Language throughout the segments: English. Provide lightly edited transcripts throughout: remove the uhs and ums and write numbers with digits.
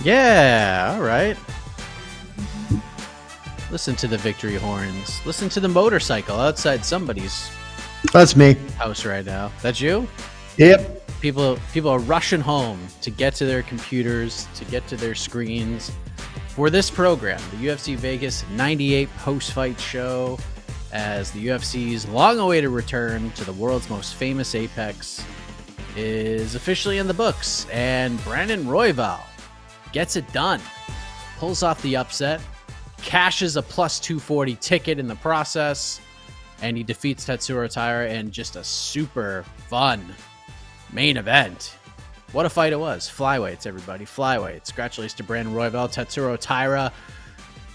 Yeah, all right. Listen to the victory horns. Listen to the motorcycle outside somebody's That's me. house right now. That's you? Yep. People are rushing home to get to their computers, to get to their screens for this program, the UFC Vegas 98 post-fight show, as the UFC's long-awaited return to the world's most famous apex is officially in the books, and Brandon Royval gets it done, pulls off the upset, cashes a plus 240 ticket in the process, and he defeats Tatsuro Taira in just a super fun main event. What a fight it was. Flyweights, everybody. Flyweights. Congratulations to Brandon Royval. Tatsuro Taira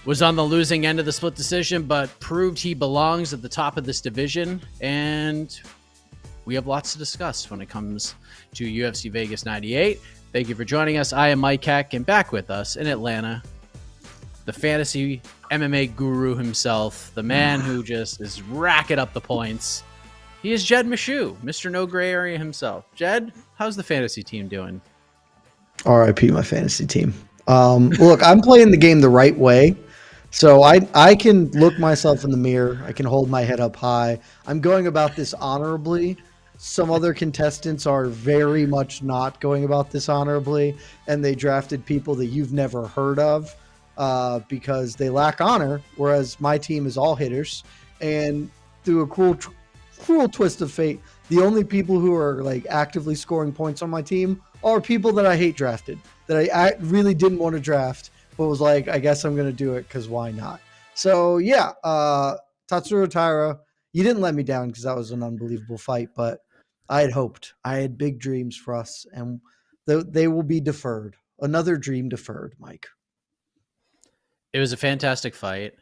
was on the losing end of the split decision, but proved he belongs at the top of this division. And we have lots to discuss when it comes to UFC Vegas 98. Thank you for joining us. I am Mike Heck, and back with us in Atlanta, the fantasy MMA guru himself, the man who just is racking up the points. He is Jed Meshew, Mr. No Gray Area himself. Jed, how's the fantasy team doing? RIP my fantasy team. Look, I'm playing the game the right way. So I can look myself in the mirror. I can hold my head up high. I'm going about this honorably. Some other contestants are very much not going about this honorably, and they drafted people that you've never heard of because they lack honor, whereas my team is all hitters. And through a cruel twist of fate, the only people who are like actively scoring points on my team are people that I hate drafted, that I really didn't want to draft, but was like, I guess I'm going to do it because why not? So yeah, Tatsuro Taira, you didn't let me down because that was an unbelievable fight, but I had hoped. I had big dreams for us, and they will be deferred. Another dream deferred, Mike. It was a fantastic fight.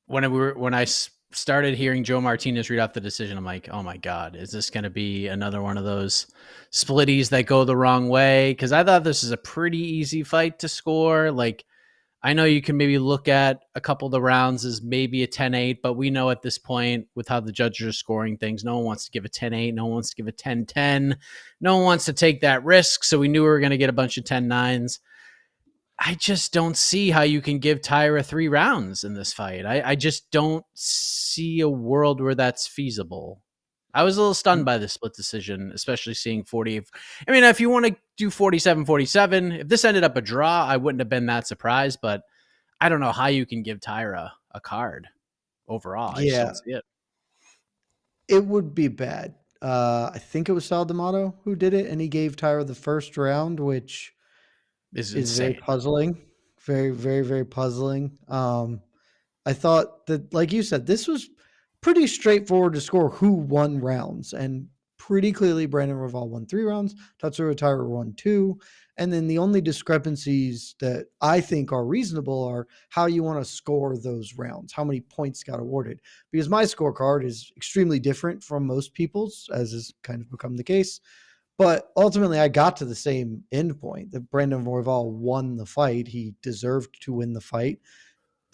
When I started hearing Joe Martinez read off the decision, I'm like, oh my God, is this going to be another one of those splitties that go the wrong way? Because I thought this is a pretty easy fight to score. Like, I know you can maybe look at a couple of the rounds as maybe a 10-8, but we know at this point with how the judges are scoring things, no one wants to give a 10-8. No one wants to give a 10-10. No one wants to take that risk. So we knew we were going to get a bunch of 10-9s. I just don't see how you can give Taira 3 rounds in this fight. I just don't see a world where that's feasible. I was a little stunned by the split decision, especially seeing 40. I mean, if you want to do 47-47, if this ended up a draw, I wouldn't have been that surprised, but I don't know how you can give Taira a card overall. I just don't see it. It would be bad. I think it was Sal D'Amato who did it, and he gave Taira the first round, which is very puzzling. Very, very, very puzzling. I thought that, like you said, this was pretty straightforward to score who won rounds, and pretty clearly Brandon Royval won 3 rounds, Tatsuro Taira won 2, and then the only discrepancies that I think are reasonable are how you want to score those rounds, how many points got awarded, because my scorecard is extremely different from most people's, as has kind of become the case. But ultimately, I got to the same end point that Brandon Royval won the fight. He deserved to win the fight.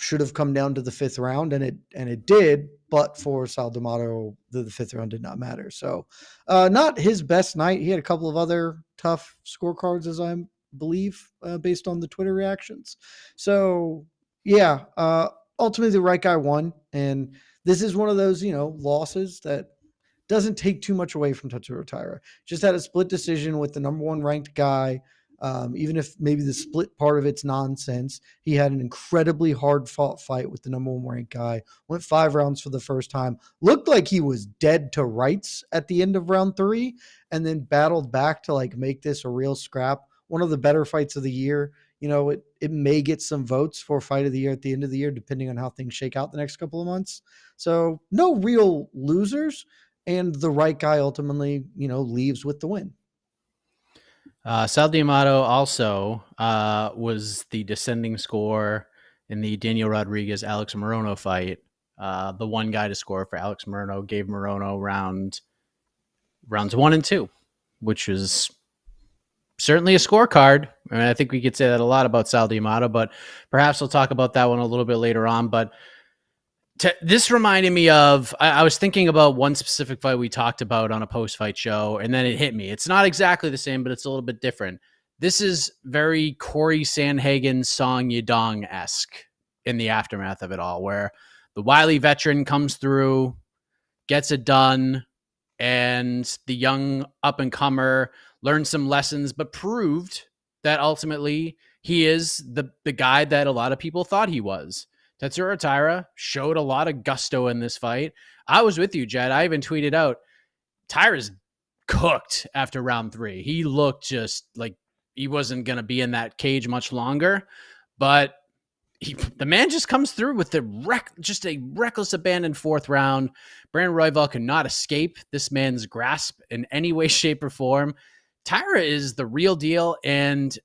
Should have come down to the 5th round, and it did. But for Sal D'Amato, the 5th round did not matter. So, not his best night. He had a couple of other tough scorecards, as I believe, based on the Twitter reactions. So, yeah, ultimately the right guy won, and this is one of those losses that doesn't take too much away from Tatsuro Taira. Just had a split decision with the number 1 ranked guy. Even if maybe the split part of it's nonsense, he had an incredibly hard fought fight with the number 1 ranked guy. Went 5 rounds for the first time. Looked like he was dead to rights at the end of round 3, and then battled back to like make this a real scrap. One of the better fights of the year. It may get some votes for fight of the year at the end of the year, depending on how things shake out the next couple of months. So no real losers. And the right guy ultimately, leaves with the win. Sal D'Amato also was the descending score in the Daniel Rodriguez-Alex Morono fight. The one guy to score for Alex Morono gave Morono rounds 1 and 2, which was certainly a scorecard. I mean, I think we could say that a lot about Sal D'Amato, but perhaps we'll talk about that one a little bit later on. But this reminded me of, I was thinking about one specific fight we talked about on a post-fight show, and then it hit me. It's not exactly the same, but it's a little bit different. this is very Corey Sandhagen Song Yadong-esque in the aftermath of it all, where the wily veteran comes through, gets it done, and the young up-and-comer learned some lessons, but proved that ultimately he is the guy that a lot of people thought he was. Tatsuro Taira showed a lot of gusto in this fight. I was with you, Jed. I even tweeted out, Taira's cooked after round 3. He looked just like he wasn't going to be in that cage much longer, but the man just comes through with just a reckless abandon 4th round. Brandon Royval could not escape this man's grasp in any way, shape, or form. Taira is the real deal, and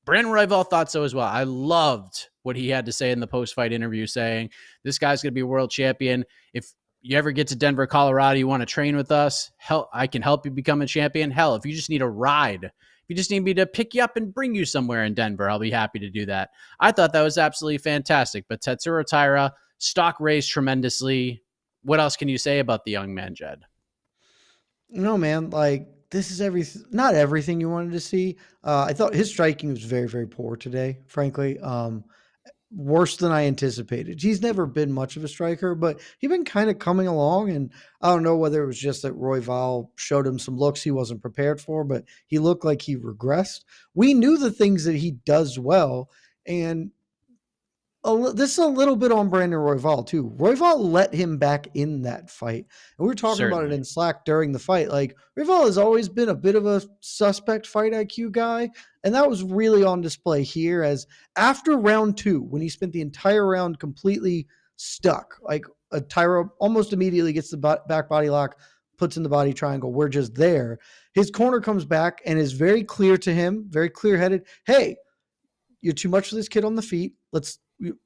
Brandon Royval thought so as well. I loved what he had to say in the post-fight interview, saying, this guy's going to be a world champion. If you ever get to Denver, Colorado, you want to train with us, hell, I can help you become a champion. Hell, if you just need a ride, if you just need me to pick you up and bring you somewhere in Denver, I'll be happy to do that. I thought that was absolutely fantastic. But Tatsuro Taira, stock raised tremendously. What else can you say about the young man, Jed? No, man, like, this is not everything you wanted to see. I thought his striking was very, very poor today, frankly. Worse than I anticipated. He's never been much of a striker, but he's been kind of coming along. And I don't know whether it was just that Royval showed him some looks he wasn't prepared for, but he looked like he regressed. We knew the things that he does well. And this is a little bit on Brandon Royval too. Royval let him back in that fight. And we were talking about it in Slack during the fight. Like, Royval has always been a bit of a suspect fight IQ guy. And that was really on display here, as after round 2, when he spent the entire round completely stuck, like Taira almost immediately gets the back body lock, puts in the body triangle. We're just there. His corner comes back and is very clear to him, very clear-headed. Hey, you're too much for this kid on the feet.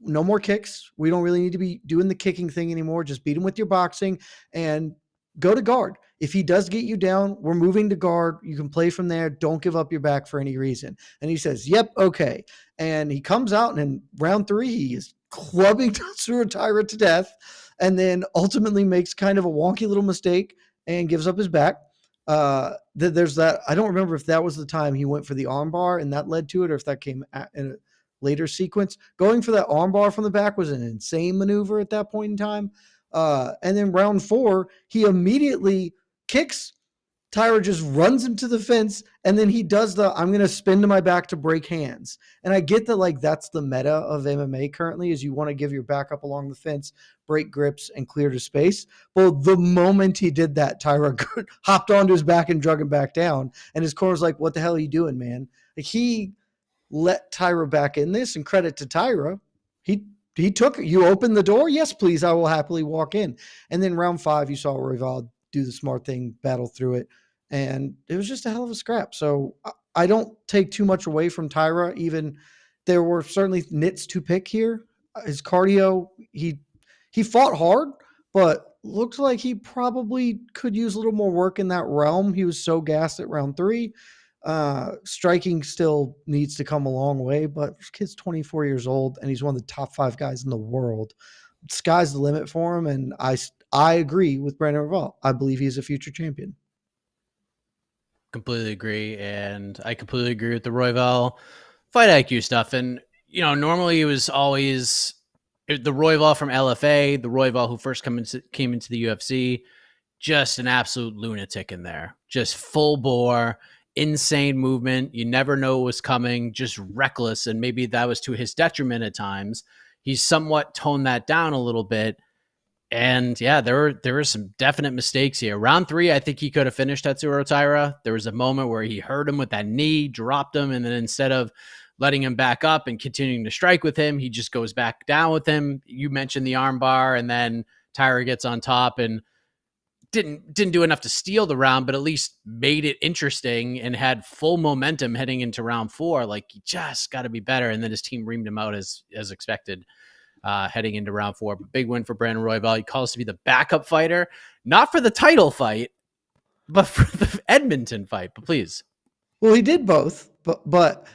No more kicks. We don't really need to be doing the kicking thing anymore. Just beat him with your boxing and go to guard. If he does get you down, we're moving to guard. You can play from there. Don't give up your back for any reason. And he says, yep, okay. And he comes out, and in round 3, he is clubbing Tatsuro Taira to death, and then ultimately makes kind of a wonky little mistake and gives up his back. There's that. I don't remember if that was the time he went for the armbar and that led to it, or if that came in a later sequence. Going for that armbar from the back was an insane maneuver at that point in time. And then round 4, he immediately kicks. Taira just runs him to the fence, and then he does I'm going to spin to my back to break hands. And I get that, like, that's the meta of MMA currently, is you want to give your back up along the fence, break grips, and clear to space. Well, the moment he did that, Taira hopped onto his back and drug him back down. And his corner's like, what the hell are you doing, man? Like, he let Taira back in this, and credit to Taira. He took it. You opened the door? Yes, please. I will happily walk in. And then round 5, you saw Royval do the smart thing, battle through it. And it was just a hell of a scrap. So I don't take too much away from Taira. Even there were certainly nits to pick here. His cardio, he fought hard, but looked like he probably could use a little more work in that realm. He was so gassed at round 3. Striking still needs to come a long way, but this kid's 24 years old, and he's one of the top 5 guys in the world. Sky's the limit for him, and I agree with Brandon Royval. I believe he's a future champion. Completely agree, and I completely agree with the Royval fight IQ stuff. And, you know, normally it was always the Royval from LFA, the Royval who first came into the UFC, just an absolute lunatic in there. Just full bore, insane movement. You never know what was coming, just reckless. And maybe that was to his detriment at times. He's somewhat toned that down a little bit. And yeah, there were some definite mistakes here. Round 3, I think he could have finished Tatsuro Taira. There was a moment where he hurt him with that knee, dropped him, and then instead of letting him back up and continuing to strike with him, he just goes back down with him. You mentioned the arm bar, and then Taira gets on top and didn't do enough to steal the round, but at least made it interesting and had full momentum heading into round 4. Like, he just got to be better. And then his team reamed him out as expected heading into round 4. But big win for Brandon Royval. He calls to be the backup fighter, not for the title fight, but for the Edmonton fight. But please. Well, he did both, but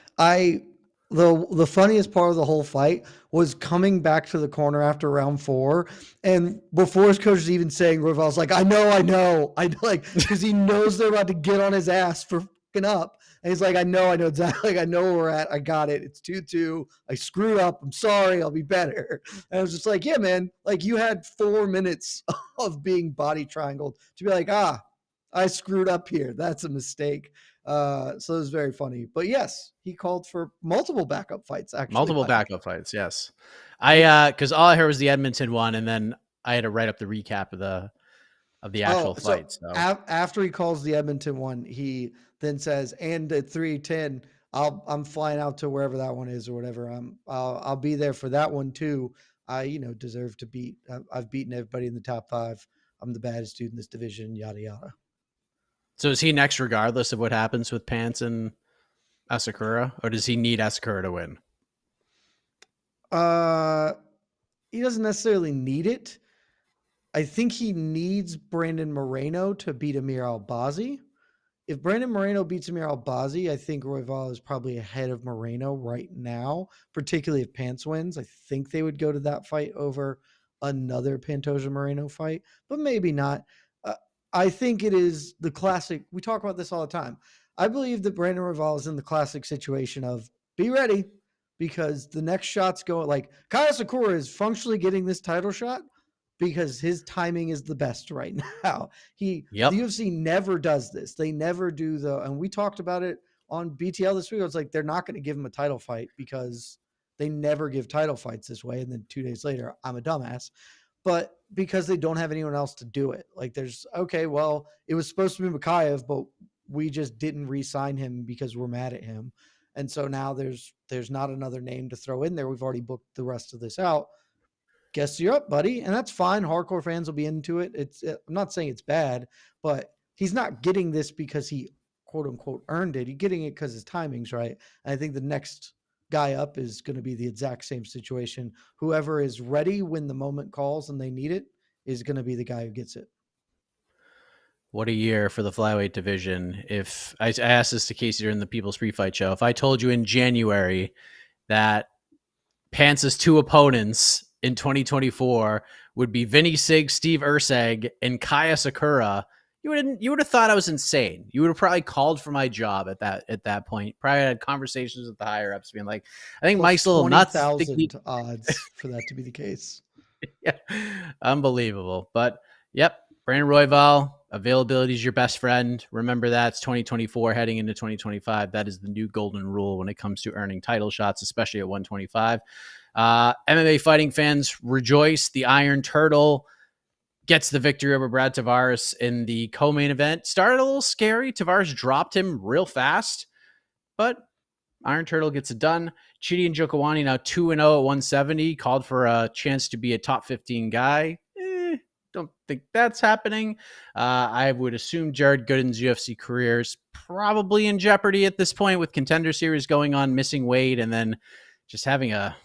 the funniest part of the whole fight was coming back to the corner after round 4, and before his coach is even saying, Royval's like, I know, like, because he knows they're about to get on his ass for fucking up. And he's like, I know exactly. Like, I know where we're at. I got it. It's 2-2. I screwed up. I'm sorry. I'll be better. And I was just like, yeah, man. Like, you had 4 minutes of being body triangled to be like, I screwed up here. That's a mistake. So it was very funny. But yes, he called for multiple backup fights, actually. Multiple backup fights, yes. Because all I heard was the Edmonton one, and then I had to write up the recap of the actual fight. So after he calls the Edmonton one, he then says, and at 3:10, I'm flying out to wherever that one is or whatever. I'll be there for that one too. I deserve to beat. I've beaten everybody in the top 5. I'm the baddest dude in this division. Yada yada. So is he next, regardless of what happens with Pants and Asakura, or does he need Asakura to win? He doesn't necessarily need it. I think he needs Brandon Moreno to beat Amir Albazi. If Brandon Moreno beats Amir Albazi, I think Royval is probably ahead of Moreno right now, particularly if Pants wins. I think they would go to that fight over another Pantoja Moreno fight, but maybe not. I think it is the classic. We talk about this all the time. I believe that Brandon Royval is in the classic situation of be ready because the next shot's going like Kaya Sakura is functionally getting this title shot because his timing is the best right now. The UFC never does this. They never do and we talked about it on BTL this week. I was like, they're not going to give him a title fight because they never give title fights this way. And then 2 days later, I'm a dumbass. But because they don't have anyone else to do it. Like it was supposed to be Mikhaev, but we just didn't re-sign him because we're mad at him. And so now there's not another name to throw in there. We've already booked the rest of this out. Guess you're up, buddy. And that's fine. Hardcore fans will be into it. I'm not saying it's bad, but he's not getting this because he quote unquote earned it. He's getting it because his timing's right. And I think the next guy up is going to be the exact same situation. Whoever is ready when the moment calls and they need it is going to be the guy who gets it. What a year for the flyweight division. If I asked this to Casey during the People's Free Fight show, if I told you in January that Pants' 2 opponents in 2024 would be Vinny Sig, Steve Erceg, and Kaya Sakura, you would have thought I was insane. You would have probably called for my job at that point. Probably had conversations with the higher ups, being like, "I think Mike's a little nuts." 20,000 odds for that to be the case. Yeah, unbelievable. But yep, Brandon Royval, availability is your best friend. Remember that. It's 2024 heading into 2025. That is the new golden rule when it comes to earning title shots, especially at 125. MMA fighting fans rejoice. The Iron Turtle gets the victory over Brad Tavares in the co-main event. Started a little scary. Tavares dropped him real fast, but Iron Turtle gets it done. Chidi Njokuani now 2-0 at 170. Called for a chance to be a top 15 guy. Don't think that's happening. I would assume Jared Gooden's UFC career is probably in jeopardy at this point with Contender Series going on, missing weight, and then just having a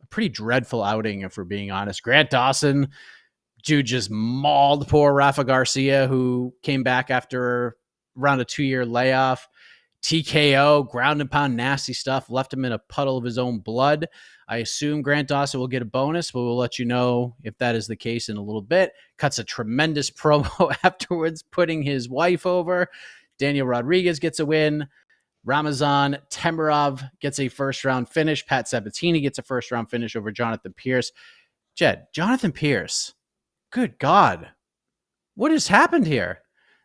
pretty dreadful outing, if we're being honest. Grant Dawson, dude, just mauled poor Rafa Garcia, who came back after around a 2-year layoff. TKO, ground and pound, nasty stuff, left him in a puddle of his own blood. I assume Grant Dawson will get a bonus, but we'll let you know if that is the case in a little bit. Cuts a tremendous promo afterwards, putting his wife over. Daniel Rodriguez gets a win. Ramazan Temirov gets a first-round finish. Pat Sabatini gets a first-round finish over Jonathan Pierce. Jed, Jonathan Pierce, good God. What has happened here?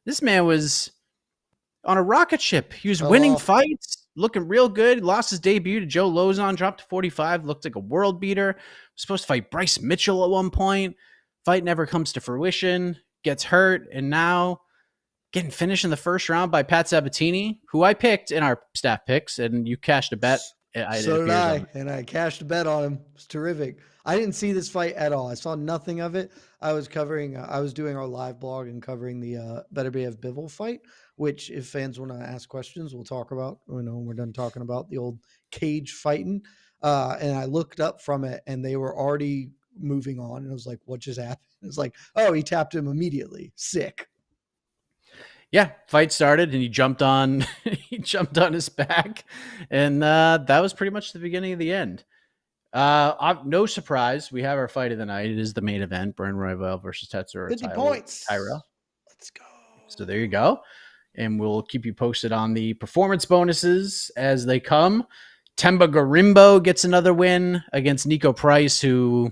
This man was on a rocket ship. He was winning fights, looking real good. Lost his debut to Joe Lozon, dropped to 45, looked like a world beater. Was supposed to fight Bryce Mitchell at one point. Fight never comes to fruition, gets hurt, and now getting finished in the first round by Pat Sabatini, who I picked in our staff picks, and you cashed a bet. So did I, and I cashed a bet on him. It's terrific. I didn't see this fight at all. I saw nothing of it. I was doing our live blog and covering the Beterbiev Bivol fight, which if fans want to ask questions, we'll talk about, when we're done talking about the old cage fighting. And I looked up from it and they were already moving on. And I was like, what just happened? It's like, oh, he tapped him immediately. Sick. Yeah, fight started and he jumped on his back. And that was pretty much the beginning of the end. No surprise, we have our fight of the night. It is the main event, Brandon Royval versus Tatsuro 50 points. Taira. Let's go. So there you go. and we'll keep you posted on the performance bonuses as they come. Temba Garimbo gets another win against Nico Price, who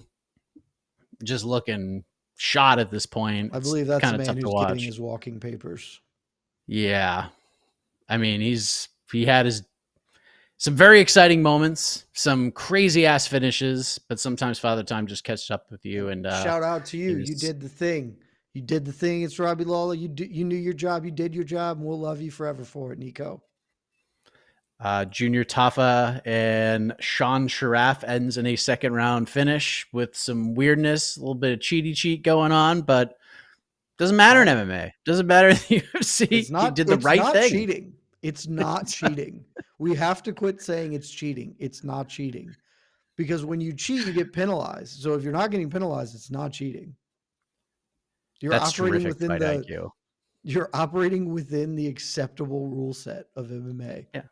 just looking shot at this point. I believe that's the kind of man tough to who's getting watch. his walking papers. Yeah. I mean, he had some very exciting moments, some crazy ass finishes, but sometimes Father Time just catches up with you. And shout out to you. You did the thing. You did the thing. It's Robbie Lawler. You knew your job. You did your job, and we'll love you forever for it, Nico. Junior Tafa and Sean Sharaf ends in a second round finish with some weirdness, a little bit of cheaty cheat going on, but doesn't matter in MMA. Doesn't matter in the UFC. He did the right thing. Cheating. It's not cheating. We have to quit saying it's cheating. It's not cheating. Because when you cheat, you get penalized. So if you're not getting penalized, it's not cheating. That's operating within IQ. You're operating within the acceptable rule set of MMA. Yeah.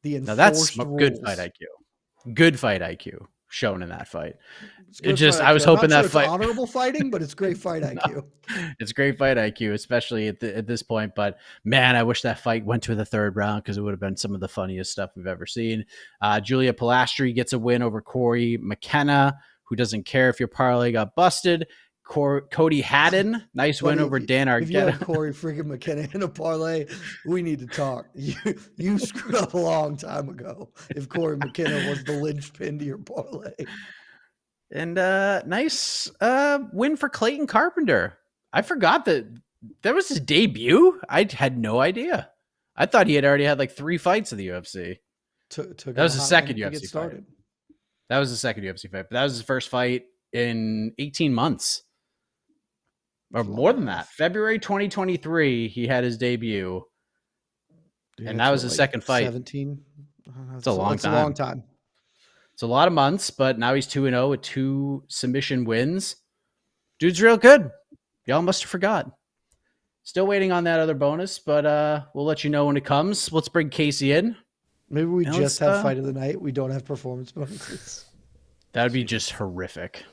Now that's rules. Good fight IQ. Good fight IQ shown in that fight. I was hoping that fight honorable fighting, but it's great fight IQ. It's great fight IQ, especially at this point. But man, I wish that fight went to the third round because it would have been some of the funniest stuff we've ever seen. Julia Pilastri gets a win over Corey McKenna, who doesn't care if your parlay got busted. Cody Haddon, nice win over Dan Arquette. If you had Corey freaking McKenna in a parlay, we need to talk. You screwed up a long time ago if Corey McKenna was the linchpin to your parlay. And nice win for Clayton Carpenter. I forgot that was his debut. I had no idea. I thought he had already had like 3 fights in the UFC. That was the second UFC fight. That was the second UFC fight. But that was his first fight in 18 months. Or more than that. February 2023, he had his debut. Dude, and that was his second fight. 17. It's a long time. It's a lot of months, but now he's 2-0 with 2 submission wins. Dude's real good. Y'all must have forgot. Still waiting on that other bonus, but we'll let you know when it comes. Let's bring Casey in. Maybe we just have fight of the night. We don't have performance bonuses. That would be just horrific.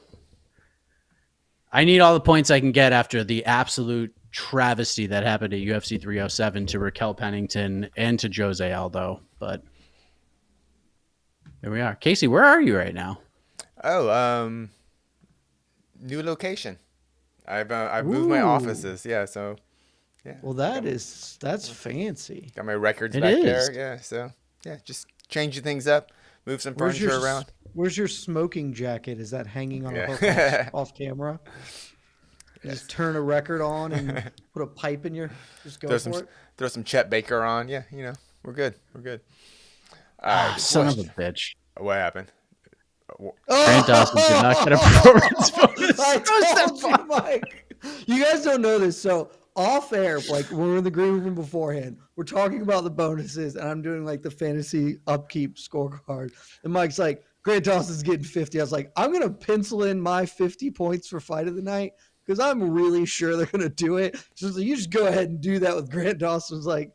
I need all the points I can get after the absolute travesty that happened at UFC 307 to Raquel Pennington and to Jose Aldo. But there we are. Casey, where are you right now? Oh, new location. I've moved my offices. Yeah, so yeah. Well, that's fancy. Got my records back there. Yeah, so yeah, just changing things up, move some furniture around. Where's your smoking jacket? Is that hanging on a hook off camera? Yes. Just turn a record on and put a pipe in your. Just go for it. Throw some Chet Baker on. Yeah, we're good. We're good. Son of a bitch! What happened? Grant Dawson did not get a performance bonus. I told you, Mike. You guys don't know this, so off air, like when we're in the green room beforehand, we're talking about the bonuses, and I'm doing like the fantasy upkeep scorecard, and Mike's like, Grant Dawson's getting 50. I was like, I'm going to pencil in my 50 points for fight of the night because I'm really sure they're going to do it. So you just go ahead and do that with Grant Dawson. I was like,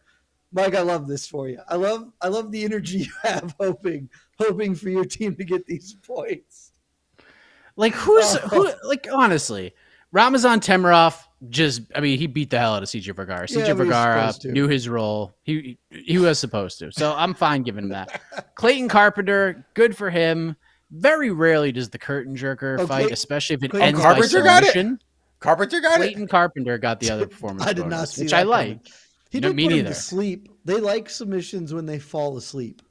Mike, I love this for you. I love the energy you have hoping for your team to get these points. Like who like honestly, Ramazan Temirov he beat the hell out of CJ Vergara. CJ Vergara knew his role. He was supposed to. So I'm fine giving him that. Clayton Carpenter, good for him. Very rarely does the curtain jerker fight, especially if it ends by submission. Carpenter got it. Clayton Carpenter got the other performance. I did not see which that I like. He did put him to sleep. They like submissions when they fall asleep.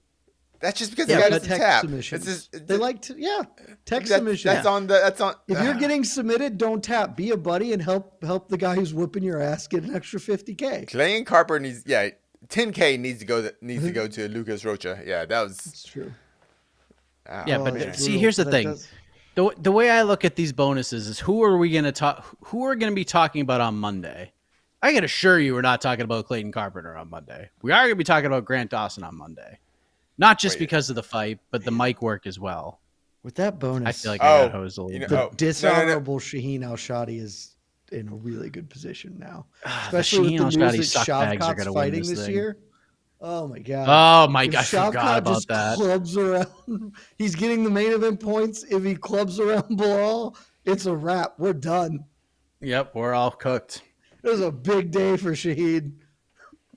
That's just because the guy doesn't tap. Submissions. They like to, text submission. That's on. If you're getting submitted, don't tap. Be a buddy and help the guy who's whooping your ass get an extra $50K. Clayton Carpenter needs, $10K needs to go to Lucas Rocha. Yeah, that's true. But see, here's the thing. The way I look at these bonuses is who are we going to be talking about on Monday? I can assure you we're not talking about Clayton Carpenter on Monday. We are going to be talking about Grant Dawson on Monday. Not just because of the fight, but the mic work as well. With that bonus, I feel like I got hosed a little bit. The dishonorable Shaheen Al-Shadi is in a really good position now. Especially with the news that Shavkat's fighting this year. Oh, my God. Oh, Mike, I forgot about that. Clubs around. He's getting the main event points. If he clubs around Bilal, it's a wrap. We're done. Yep, we're all cooked. It was a big day for Shaheen.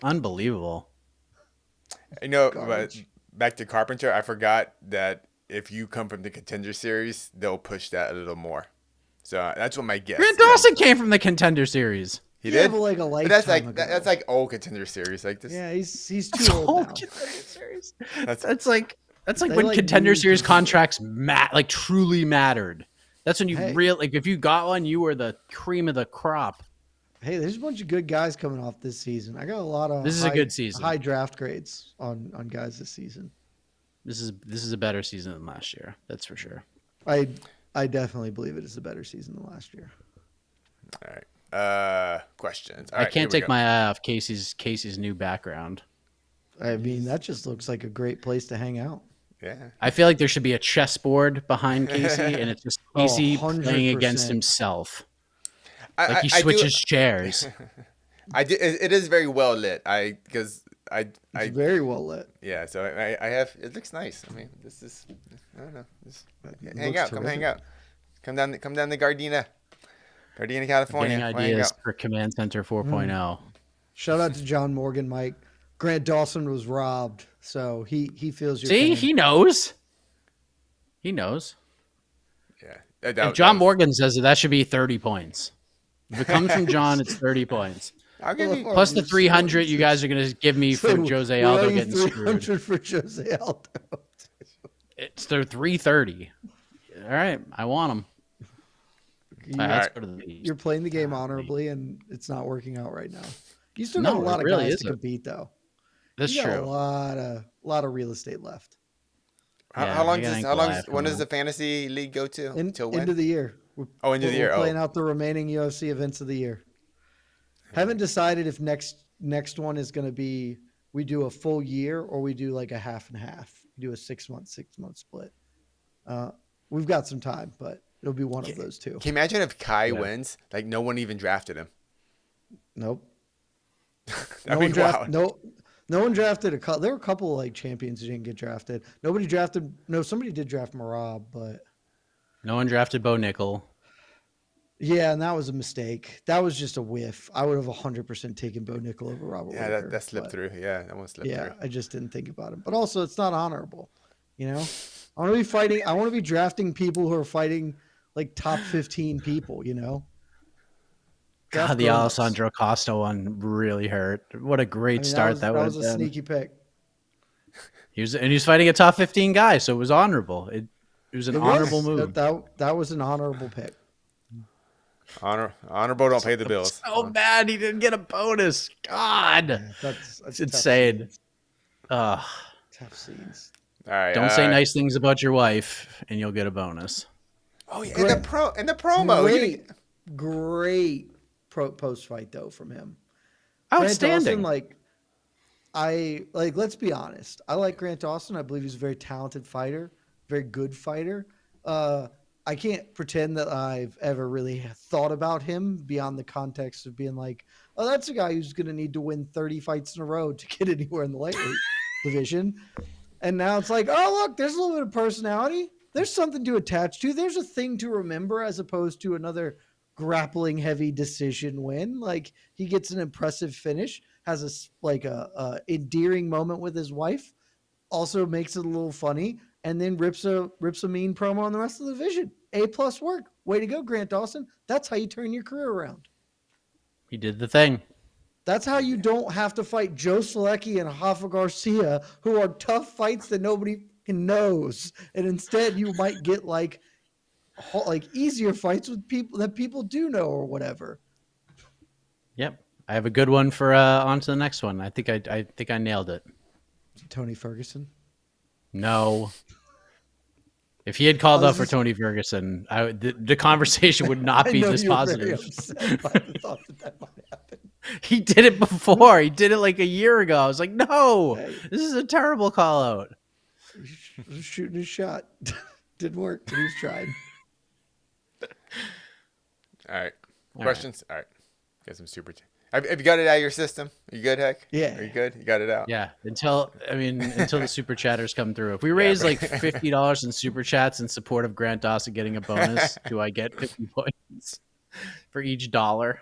Unbelievable. But back to Carpenter, I forgot that if you come from the Contender series, they'll push that a little more. So that's what my guess. Grant Dawson came from the Contender series. He did, but like a lifetime ago. That's like old Contender series, like this. Yeah, he's too old now. Series. That's like when Contender series contracts truly mattered. That's when you if you got one, you were the cream of the crop. Hey, there's a bunch of good guys coming off this season. I got a lot of a good season. High draft grades on guys this season. This is a better season than last year. That's for sure. I definitely believe it is a better season than last year. All right. Questions. I can't take my eye off Casey's new background. I mean, that just looks like a great place to hang out. Yeah. I feel like there should be a chessboard behind Casey, and it's just Casey playing against himself. He switches chairs. It is very well lit. It's very well lit. Yeah. So I have. It looks nice. I mean, this is. I don't know. Hang out. Come hang out. Come down to Gardena, California. Getting ideas for Command Center 4.0. Shout out to John Morgan, Mike. Grant Dawson was robbed, so he feels your pain. He knows. Yeah. If John Morgan says that should be 30 points. If it comes from John, it's 30 points. I'll give you plus the 300 you guys are going to give me for Jose Aldo getting 300 screwed. For Jose Aldo. It's their 330. All right, I want them. You're playing the game honorably, and it's not working out right now. You still got a lot of guys to compete, though. That's true. A lot of real estate left. When does the fantasy league go to? Until when? End of the year. End of the year. We're playing out the remaining UFC events of the year. Haven't decided if next one is going to be we do a full year or we do like a half and half. We do a 6 month split. We've got some time, but it'll be one of those two. Can you imagine if Kai wins? Like no one even drafted him. Nope. No one drafted there were a couple of like champions who didn't get drafted. Somebody did draft Marab, but no one drafted Bo Nickel. Yeah, and that was a mistake. That was just a whiff. I would have 100% taken Bo Nickel over Robert Whitaker. Yeah, that slipped through. Yeah, that one slipped through. Yeah, I just didn't think about him. But also, it's not honorable. You know, I want to be fighting. I want to be drafting people who are fighting like top 15 people. You know. God, the Alessandro Costa one really hurt. What a great start that was. That was a sneaky pick. He was fighting a top 15 guy, so it was honorable. It was an honorable move. That was an honorable pick. Honorable don't pay the bills. So bad he didn't get a bonus. God, that's insane. Tough scenes. All right. Don't say nice things about your wife, and you'll get a bonus. Oh yeah, in the promo. Great post fight though from him. Outstanding. Grant Dawson, let's be honest. I like Grant Dawson. I believe he's a very talented fighter, very good fighter. I can't pretend that I've ever really thought about him beyond the context of being like, oh, that's a guy who's going to need to win 30 fights in a row to get anywhere in the lightweight division. And now it's like, oh, look, there's a little bit of personality. There's something to attach to. There's a thing to remember as opposed to another grappling heavy decision win. Like he gets an impressive finish, has a endearing moment with his wife, also makes it a little funny, and then rips a mean promo on the rest of the division. A+ work. Way to go, Grant Dawson. That's how you turn your career around. He did the thing. That's how you don't have to fight Joe Selecki and Rafa Garcia, who are tough fights that nobody knows. And instead you might get like easier fights with people that people do know or whatever. Yep. I have a good one for on to the next one. I think I nailed it. Tony Ferguson? No. If he had called up for Tony Ferguson, the conversation would not be this positive. Upset by the thought that might happen. He did it before. He did it like a year ago. I was like, no, this is a terrible call out. He's shooting his shot. Didn't work, but he was trying. All right. Questions? All right. Got some super chat. Have you got it out of your system? Are you good, Heck? Yeah. Are you good? You got it out? Yeah. Until the super chatters come through. If we raise like $50 in super chats in support of Grant Dawson getting a bonus, do I get 50 points for each dollar?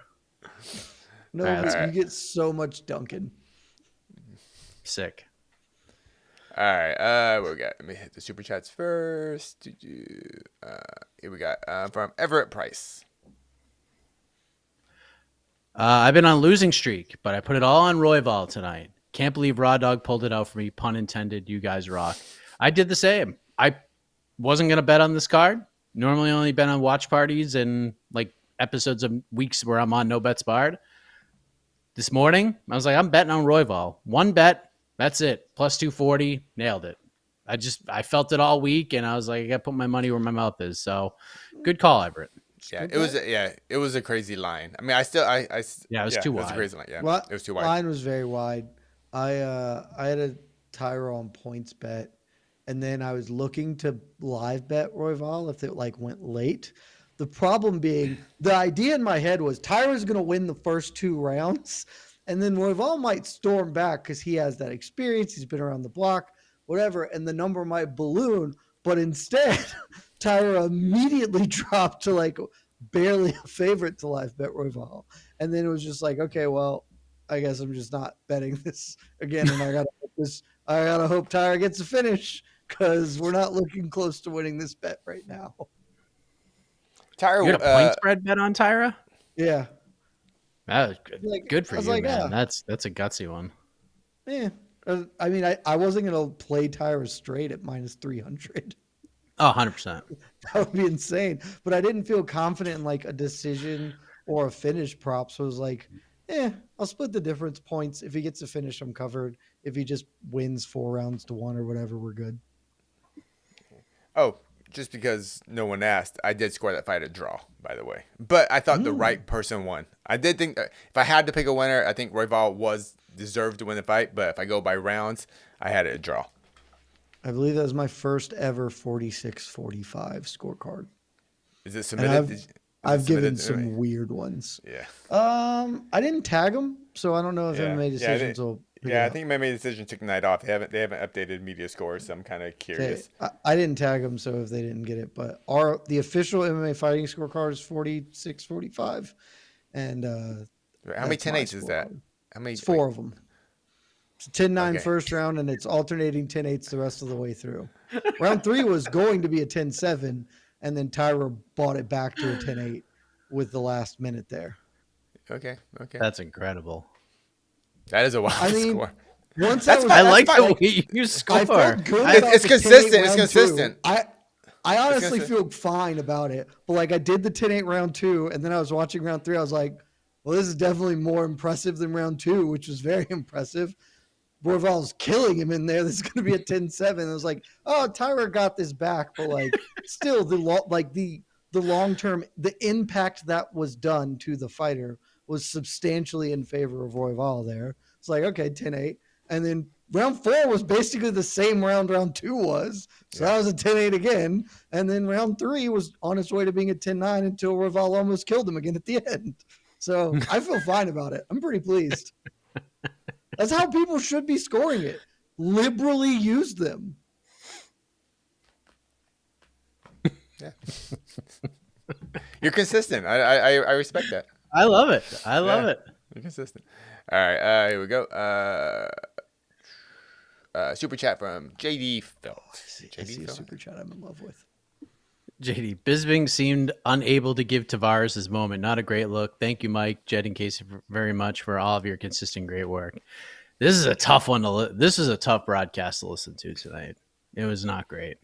No, you get so much Duncan. Sick. All right. What we got? Let me hit the super chats first. Here we got from Everett Price. I've been on losing streak, but I put it all on Royval tonight. Can't believe Raw Dog pulled it out for me. Pun intended. You guys rock. I did the same. I wasn't gonna bet on this card. Normally, only bet on watch parties and like episodes of weeks where I'm on no bets barred. This morning, I was like, I'm betting on Royval. One bet, that's it. Plus 240, nailed it. I felt it all week, and I was like, I got to put my money where my mouth is. So, good call, Everett. Yeah, it was a crazy line. I mean, it was too wide. It was a crazy line. Yeah, well, it was too wide. Line was very wide. I had a Taira on points bet, and then I was looking to live bet Royval if it like went late. The problem being, the idea in my head was Taira's going to win the first 2 rounds, and then Royval might storm back because he has that experience. He's been around the block, whatever, and the number might balloon. But instead, Taira immediately dropped to like barely a favorite to live bet Royval. And then it was just like, okay, well, I guess I'm just not betting this again. And I gotta hope Taira gets a finish because we're not looking close to winning this bet right now. Taira, you got a point spread bet on Taira? Yeah. That was good. Good for you, man. Yeah. That's a gutsy one. Yeah. I mean, I wasn't going to play Taira straight at minus 300. Oh, 100%. That would be insane. But I didn't feel confident in like a decision or a finish prop. So I was like, I'll split the difference points. If he gets a finish, I'm covered. If he just wins 4 rounds to 1 or whatever, we're good. Oh, just because no one asked, I did score that fight a draw, by the way. But I thought the right person won. I did think that if I had to pick a winner, I think Royval deserved to win the fight. But if I go by rounds, I had it a draw. I believe that was my first ever 46-45 scorecard. Is it submitted? I've given some weird ones. Yeah. I didn't tag them, so I don't know if MMA decisions will. Yeah, I think MMA decision took the night off. They haven't updated media scores, so I'm kind of curious. Okay. I didn't tag them, so if they didn't get it, but the official MMA fighting scorecard is 46-45, and how many 10-8s is that? How many? It's 4 of them. It's 10-9 first round, and it's alternating 10-8s the rest of the way through. Round 3 was going to be a 10-7, and then Taira bought it back to a 10-8 with the last minute there. Okay. That's incredible. That is a wild score. I like the way you score. It's consistent. It's consistent. I honestly feel fine about it. But like I did the 10-8 round 2, and then I was watching round 3. I was like, well, this is definitely more impressive than round 2, which was very impressive. Royval's killing him in there. This is going to be a 10-7. I was like, oh, Taira got this back. But like still the long term, the impact that was done to the fighter was substantially in favor of Royval there. It's like, okay, 10-8. And then round 4 was basically the same round 2 was. So that was a 10-8 again. And then round 3 was on its way to being a 10-9 until Royval almost killed him again at the end. So I feel fine about it. I'm pretty pleased. That's how people should be scoring it. Liberally use them. Yeah. You're consistent. I respect that. I love it. I love it. You're consistent. All right. Here we go. Super chat from JD Felt. I see a super chat I'm in love with. JD, Bisping seemed unable to give Tavares his moment. Not a great look. Thank you, Mike, Jed, and Casey very much for all of your consistent great work. This is a tough one to This is a tough broadcast to listen to tonight. It was not great.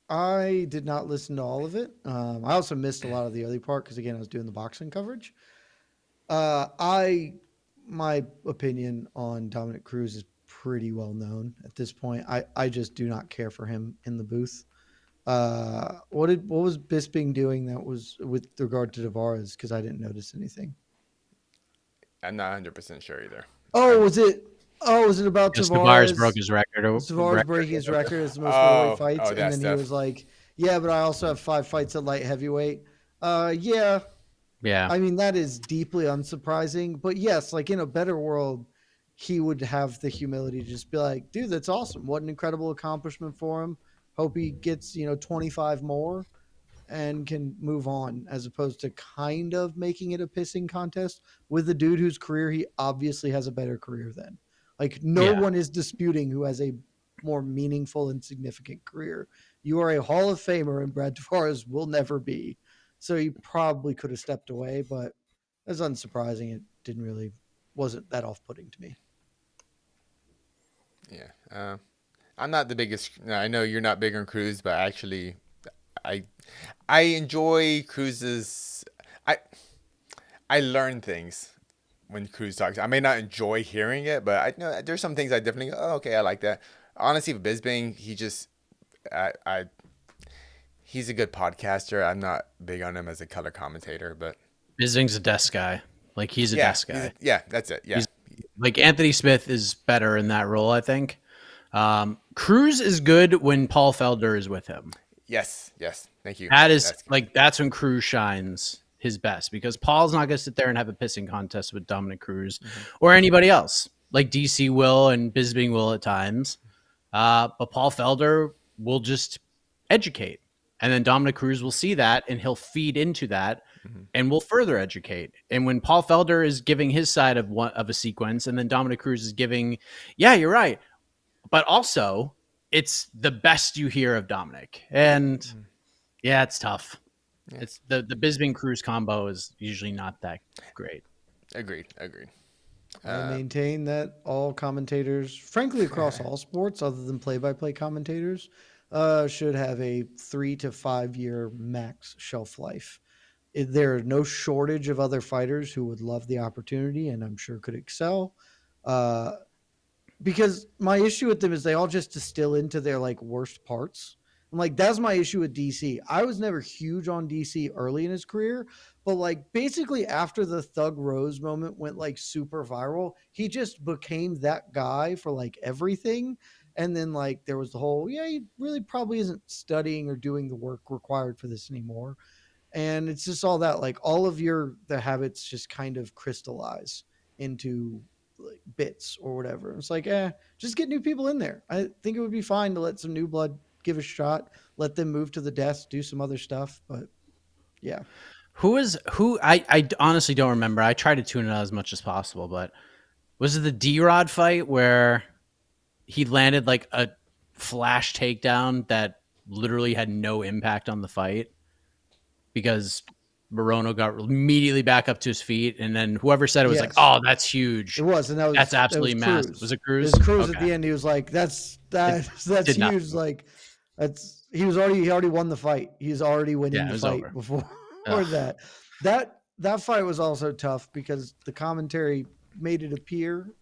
I did not listen to all of it. I also missed a lot of the early part because, again, I was doing the boxing coverage. My opinion on Dominic Cruz is pretty well known at this point. I just do not care for him in the booth. What was Bisping doing that was with regard to Tavares? Because I didn't notice anything. I'm not 100% sure either. Was it about Tavares? Tavares broke his record. Tavares breaking his record as the most middleweight fights, and then he was like, "Yeah, but I also have 5 fights at light heavyweight." Yeah. I mean, that is deeply unsurprising, but yes, like in a better world, he would have the humility to just be like, "Dude, that's awesome! What an incredible accomplishment for him. Hope he gets 25 more." And can move on, as opposed to kind of making it a pissing contest with a dude whose career he obviously has a better career than. Like no one is disputing who has a more meaningful and significant career. You are a Hall of Famer, and Brad Tavares will never be. So he probably could have stepped away, but that's unsurprising. It wasn't that off-putting to me. Yeah. I'm not the biggest. I know you're not big on Cruz, but actually, I enjoy Cruz's. I learn things when Cruz talks. I may not enjoy hearing it, but I know there's some things I definitely go, oh, okay, I like that. Honestly, with Bisbing, he's a good podcaster. I'm not big on him as a color commentator, but Bisbing's a desk guy. Like he's a desk guy. Yeah, that's it. Yeah. Like Anthony Smith is better in that role, I think. Cruz is good when Paul Felder is with him. Yes. Thank you. That's when Cruz shines his best, because Paul's not going to sit there and have a pissing contest with Dominic Cruz or anybody else. Like DC will and Bisbing will at times. But Paul Felder will just educate. And then Dominic Cruz will see that and he'll feed into that and will further educate. And when Paul Felder is giving his side of a sequence, and then Dominic Cruz is giving, yeah, you're right, but also it's the best you hear of Dominic. And yeah, it's tough. Yeah. It's the Bisbing Cruz combo is usually not that great. Agreed. I maintain that all commentators, frankly, across all sports other than play-by-play commentators, should have a 3 to 5 year max shelf life. There are no shortage of other fighters who would love the opportunity and I'm sure could excel. Because my issue with them is they all just distill into their like worst parts. And like, that's my issue with DC. I was never huge on DC early in his career, but like basically after the Thug Rose moment went like super viral, he just became that guy for like everything. And then like there was the whole, he really probably isn't studying or doing the work required for this anymore. And it's just all that, like all of the habits just kind of crystallize into like bits or whatever. It's like, just get new people in there. I think it would be fine to let some new blood give a shot, let them move to the desk, do some other stuff. But yeah. I honestly don't remember. I try to tune it out as much as possible, but was it the D-Rod fight where he landed like a flash takedown that literally had no impact on the fight because Morono got immediately back up to his feet, and then whoever said it was like, "Oh, that's huge." It was, and that's absolutely massive. Was it Cruz? It was Cruz at the end. He was like, "That's huge." Like, he already won the fight. He's already winning the fight over. Before that fight was also tough because the commentary made it appear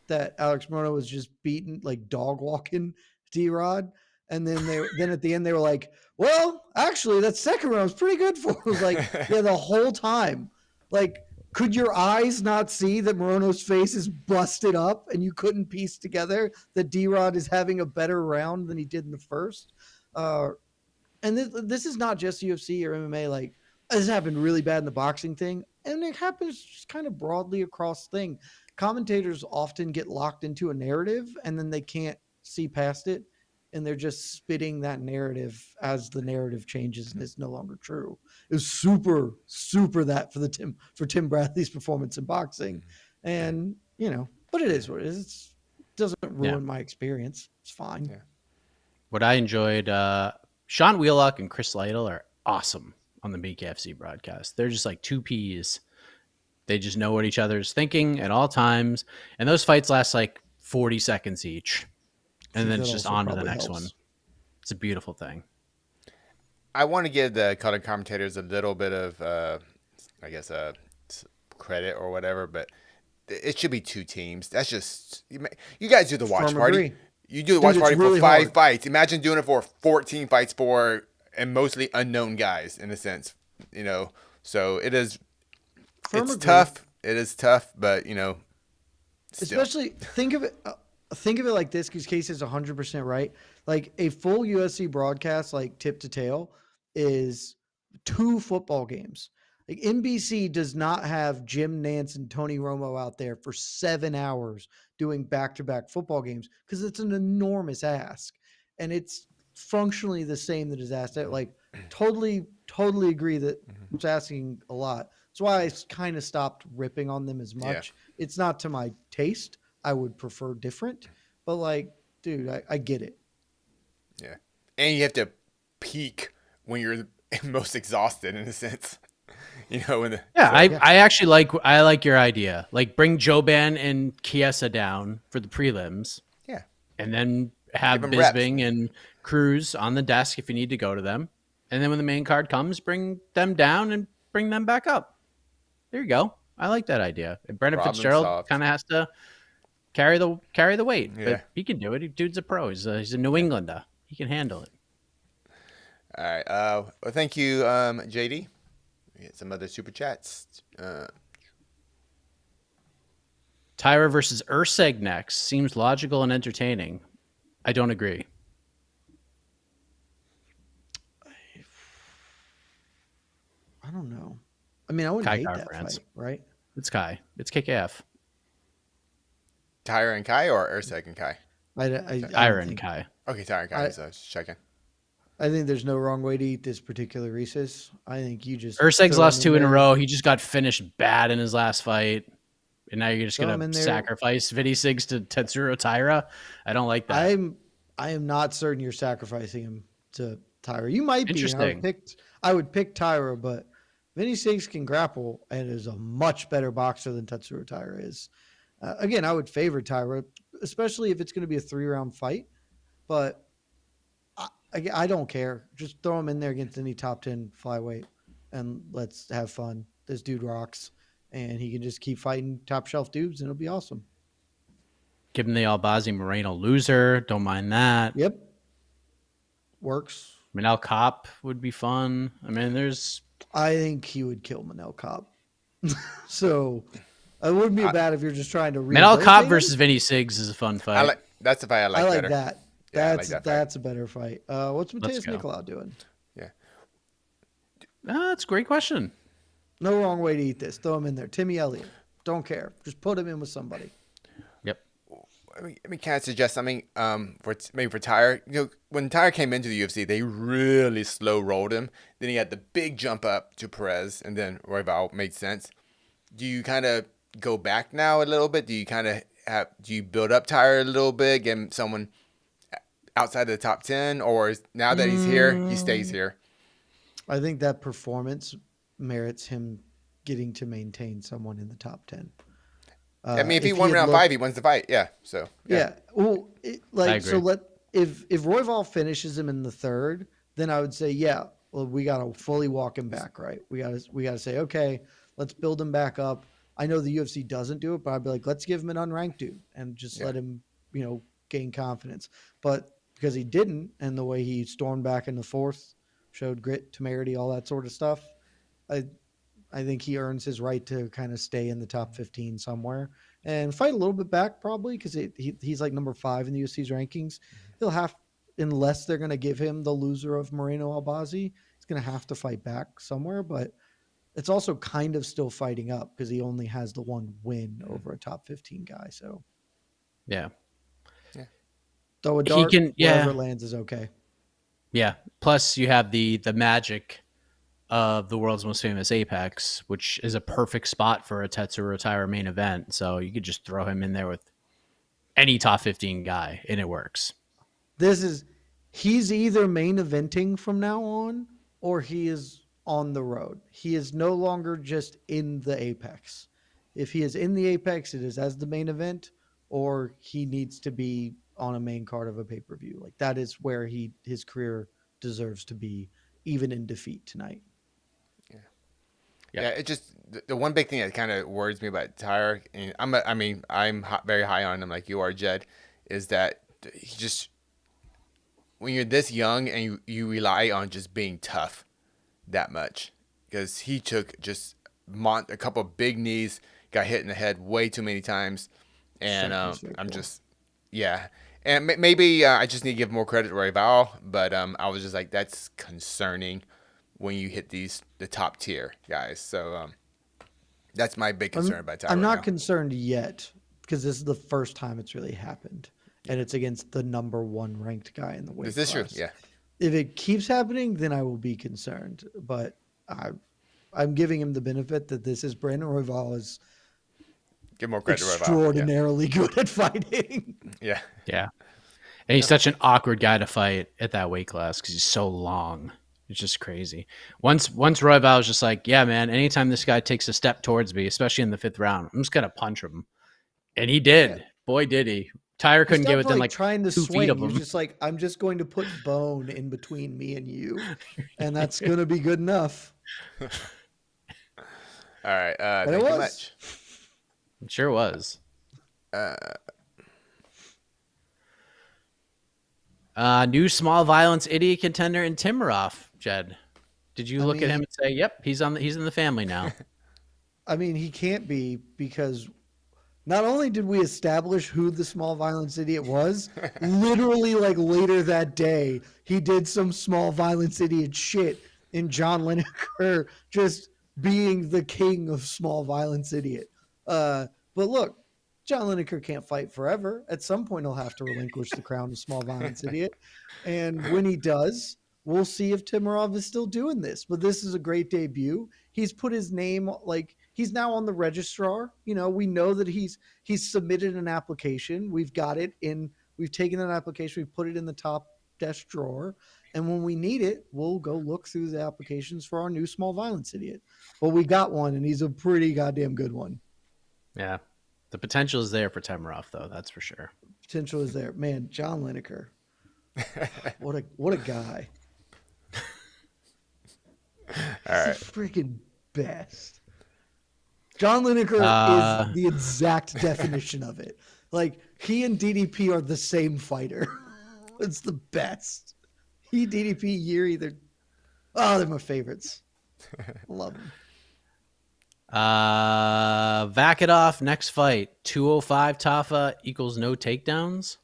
that Alex Morono was just beaten, like dog walking D-Rod. And then at the end they were like, well, actually that second round was pretty good for him. It was like, yeah, the whole time. Like, could your eyes not see that Morono's face is busted up and you couldn't piece together that D-Rod is having a better round than he did in the first? And this is not just UFC or MMA. Like, this happened really bad in the boxing thing. And it happens just kind of broadly across thing. Commentators often get locked into a narrative and then they can't see past it. And they're just spitting that narrative as the narrative changes and it's no longer true. It was super, super that for Tim Bradley's performance in boxing. And, but it is what it is. It doesn't ruin my experience. It's fine. Yeah. What I enjoyed, Sean Wheelock and Chris Lytle are awesome on the BKFC broadcast. They're just like two peas. They just know what each other's thinking at all times. And those fights last like 40 seconds each. And then it's just on to the next one. It's a beautiful thing. I want to give the color commentators a little bit of, credit or whatever, but it should be two teams. That's just, you guys do the watch party. You do the watch party for 5 fights. Imagine doing it for 14 fights and mostly unknown guys in a sense, So it is, it's tough. It is tough, but still. Especially think of it like this, because Casey is 100% right. Like a full UFC broadcast, like tip to tail, is 2 football games. Like NBC does not have Jim Nantz and Tony Romo out there for 7 hours doing back-to-back football games because it's an enormous ask. And it's functionally the same that is asked. Like totally agree that it's asking a lot. That's why I kind of stopped ripping on them as much. Yeah. It's not to my taste, I would prefer different. But like, dude, I get it. Yeah. And you have to peak when you're most exhausted in a sense. I actually like your idea. Like bring Joban and Chiesa down for the prelims. Yeah. And then have Bisping and Cruz on the desk if you need to go to them. And then when the main card comes, bring them down and bring them back up. There you go. I like that idea. And Brendan Fitzgerald kind of has to carry the weight, but he can do it. Dude's a pro. He's a New Englander. He can handle it. All right. Well, thank you, JD. We get some other super chats. Taira versus Urseg next seems logical and entertaining. I don't agree. I don't know. I mean, I wouldn't hate that fight, right? It's Kai. It's KKF. Taira and Kai or Urseg and Kai? Taira and Kai. Okay, Taira and Kai. So just checking. I think there's no wrong way to eat this particular Reese's. I think you just... Urseg's lost 2 in a row. He just got finished bad in his last fight. And now you're just going to sacrifice Vinny Siggs to Tatsuro Taira? I don't like that. I am not certain you're sacrificing him to Taira. You might be. Interesting. I would pick Taira, but Vinny Siggs can grapple and is a much better boxer than Tatsuro Taira is. Again, I would favor Taira, especially if it's going to be a 3-round fight. But I don't care. Just throw him in there against any top 10 flyweight and let's have fun. This dude rocks. And he can just keep fighting top shelf dudes, and it'll be awesome. Give him the Albazi Moreno loser. Don't mind that. Yep. Works. Manel Kopp would be fun. I mean, I think he would kill Manel Kopp. So it wouldn't be bad if you're just trying to Manel Kopp versus Vinny Siggs is a fun fight. That's the fight I like better. That. That's a better fight. What's Mateus Nicolau doing? Yeah. That's a great question. No wrong way to eat this. Throw him in there. Timmy Elliott. Don't care. Just put him in with somebody. Yep. I mean, can I suggest something for Taira? When Taira came into the UFC, they really slow rolled him. Then he had the big jump up to Perez, and then Royval made sense. Do you kind of go back now a little bit? Do you build up Taira a little bit, get him someone outside of the top 10, or now that he's here, he stays here? I think that performance merits him getting to maintain someone in the top 10. I mean, if he won round 5, he wins the fight. Yeah. So yeah. Well, if Royval finishes him in the 3rd, then I would say, we got to fully walk him back, right? We got to say, okay, let's build him back up. I know the UFC doesn't do it, but I'd be like, let's give him an unranked dude and just let him, gain confidence. But because he didn't, and the way he stormed back in the 4th, showed grit, temerity, all that sort of stuff, I think he earns his right to kind of stay in the top 15 somewhere and fight a little bit back probably because he's like number 5 in the UFC's rankings. He'll have, unless they're going to give him the loser of Moreno Albazi, he's going to have to fight back somewhere. But it's also kind of still fighting up because he only has the one win over a top 15 guy. So yeah. Throw a dart, wherever it lands is okay. Yeah. Plus you have the magic of the world's most famous Apex, which is a perfect spot for a Tatsuro Taira main event. So you could just throw him in there with any top 15 guy and it works. He's either main eventing from now on or he is on the road. He is no longer just in the Apex. If he is in the Apex, it is as the main event, or he needs to be on a main card of a pay-per-view. Like that is where his career deserves to be, even in defeat tonight. Yeah, it just the one big thing that kind of worries me about Taira, and I'm very high on him like you are, Jed, is that he just, when you're this young and you rely on just being tough that much, because he took just a couple of big knees, got hit in the head way too many times, and I'm just and maybe I just need to give more credit to Royval, but I was just like, that's concerning when you hit the top tier guys. So that's my big concern about Taira. I'm not concerned yet because this is the first time it's really happened, and it's against the number 1 ranked guy in the weight class. Is this true? Yeah. If it keeps happening, then I will be concerned. But I'm giving him the benefit that this is Brandon Royval is Give more credit to Royval. Extraordinarily good at fighting. Yeah. Yeah. And he's such an awkward guy to fight at that weight class because he's so long. It's just crazy. Once Royval was just like, yeah, man, anytime this guy takes a step towards me, especially in the 5th round, I'm just going to punch him. And he did. Yeah. Boy, did he. Tyra couldn't get within like trying to 2 swing. feet of him. He was just like, I'm just going to put bone in between me and you. And that's going to be good enough. All right. Thank you much. It sure was. New small violence idiot contender in Timarov, Jed. Did you look at him and say, "Yep, he's in the family now"? I mean, he can't be, because not only did we establish who the small violence idiot was, literally like later that day, he did some small violence idiot shit in John Lineker just being the king of small violence idiot. But look, John Lineker can't fight forever. At some point, he'll have to relinquish the crown of small violence idiot. And when he does, we'll see if Timarov is still doing this. But this is a great debut. He's put his name, like, he's now on the registrar. You know, we know that he's submitted an application. We've got it in. We've taken that application. We've put it in the top desk drawer. And when we need it, we'll go look through the applications for our new small violence idiot. Well, we got one, and he's a pretty goddamn good one. Yeah. The potential is there for Timarov, though. That's for sure. Potential is there. Man, John Lineker. What a guy. All right. He's the freaking best. John Lineker is the exact definition of it. Like, he and DDP are the same fighter. It's the best. He, DDP, Yuri, they're my favorites. I love them. Vakidov, next fight. 205 Tafa equals no takedowns.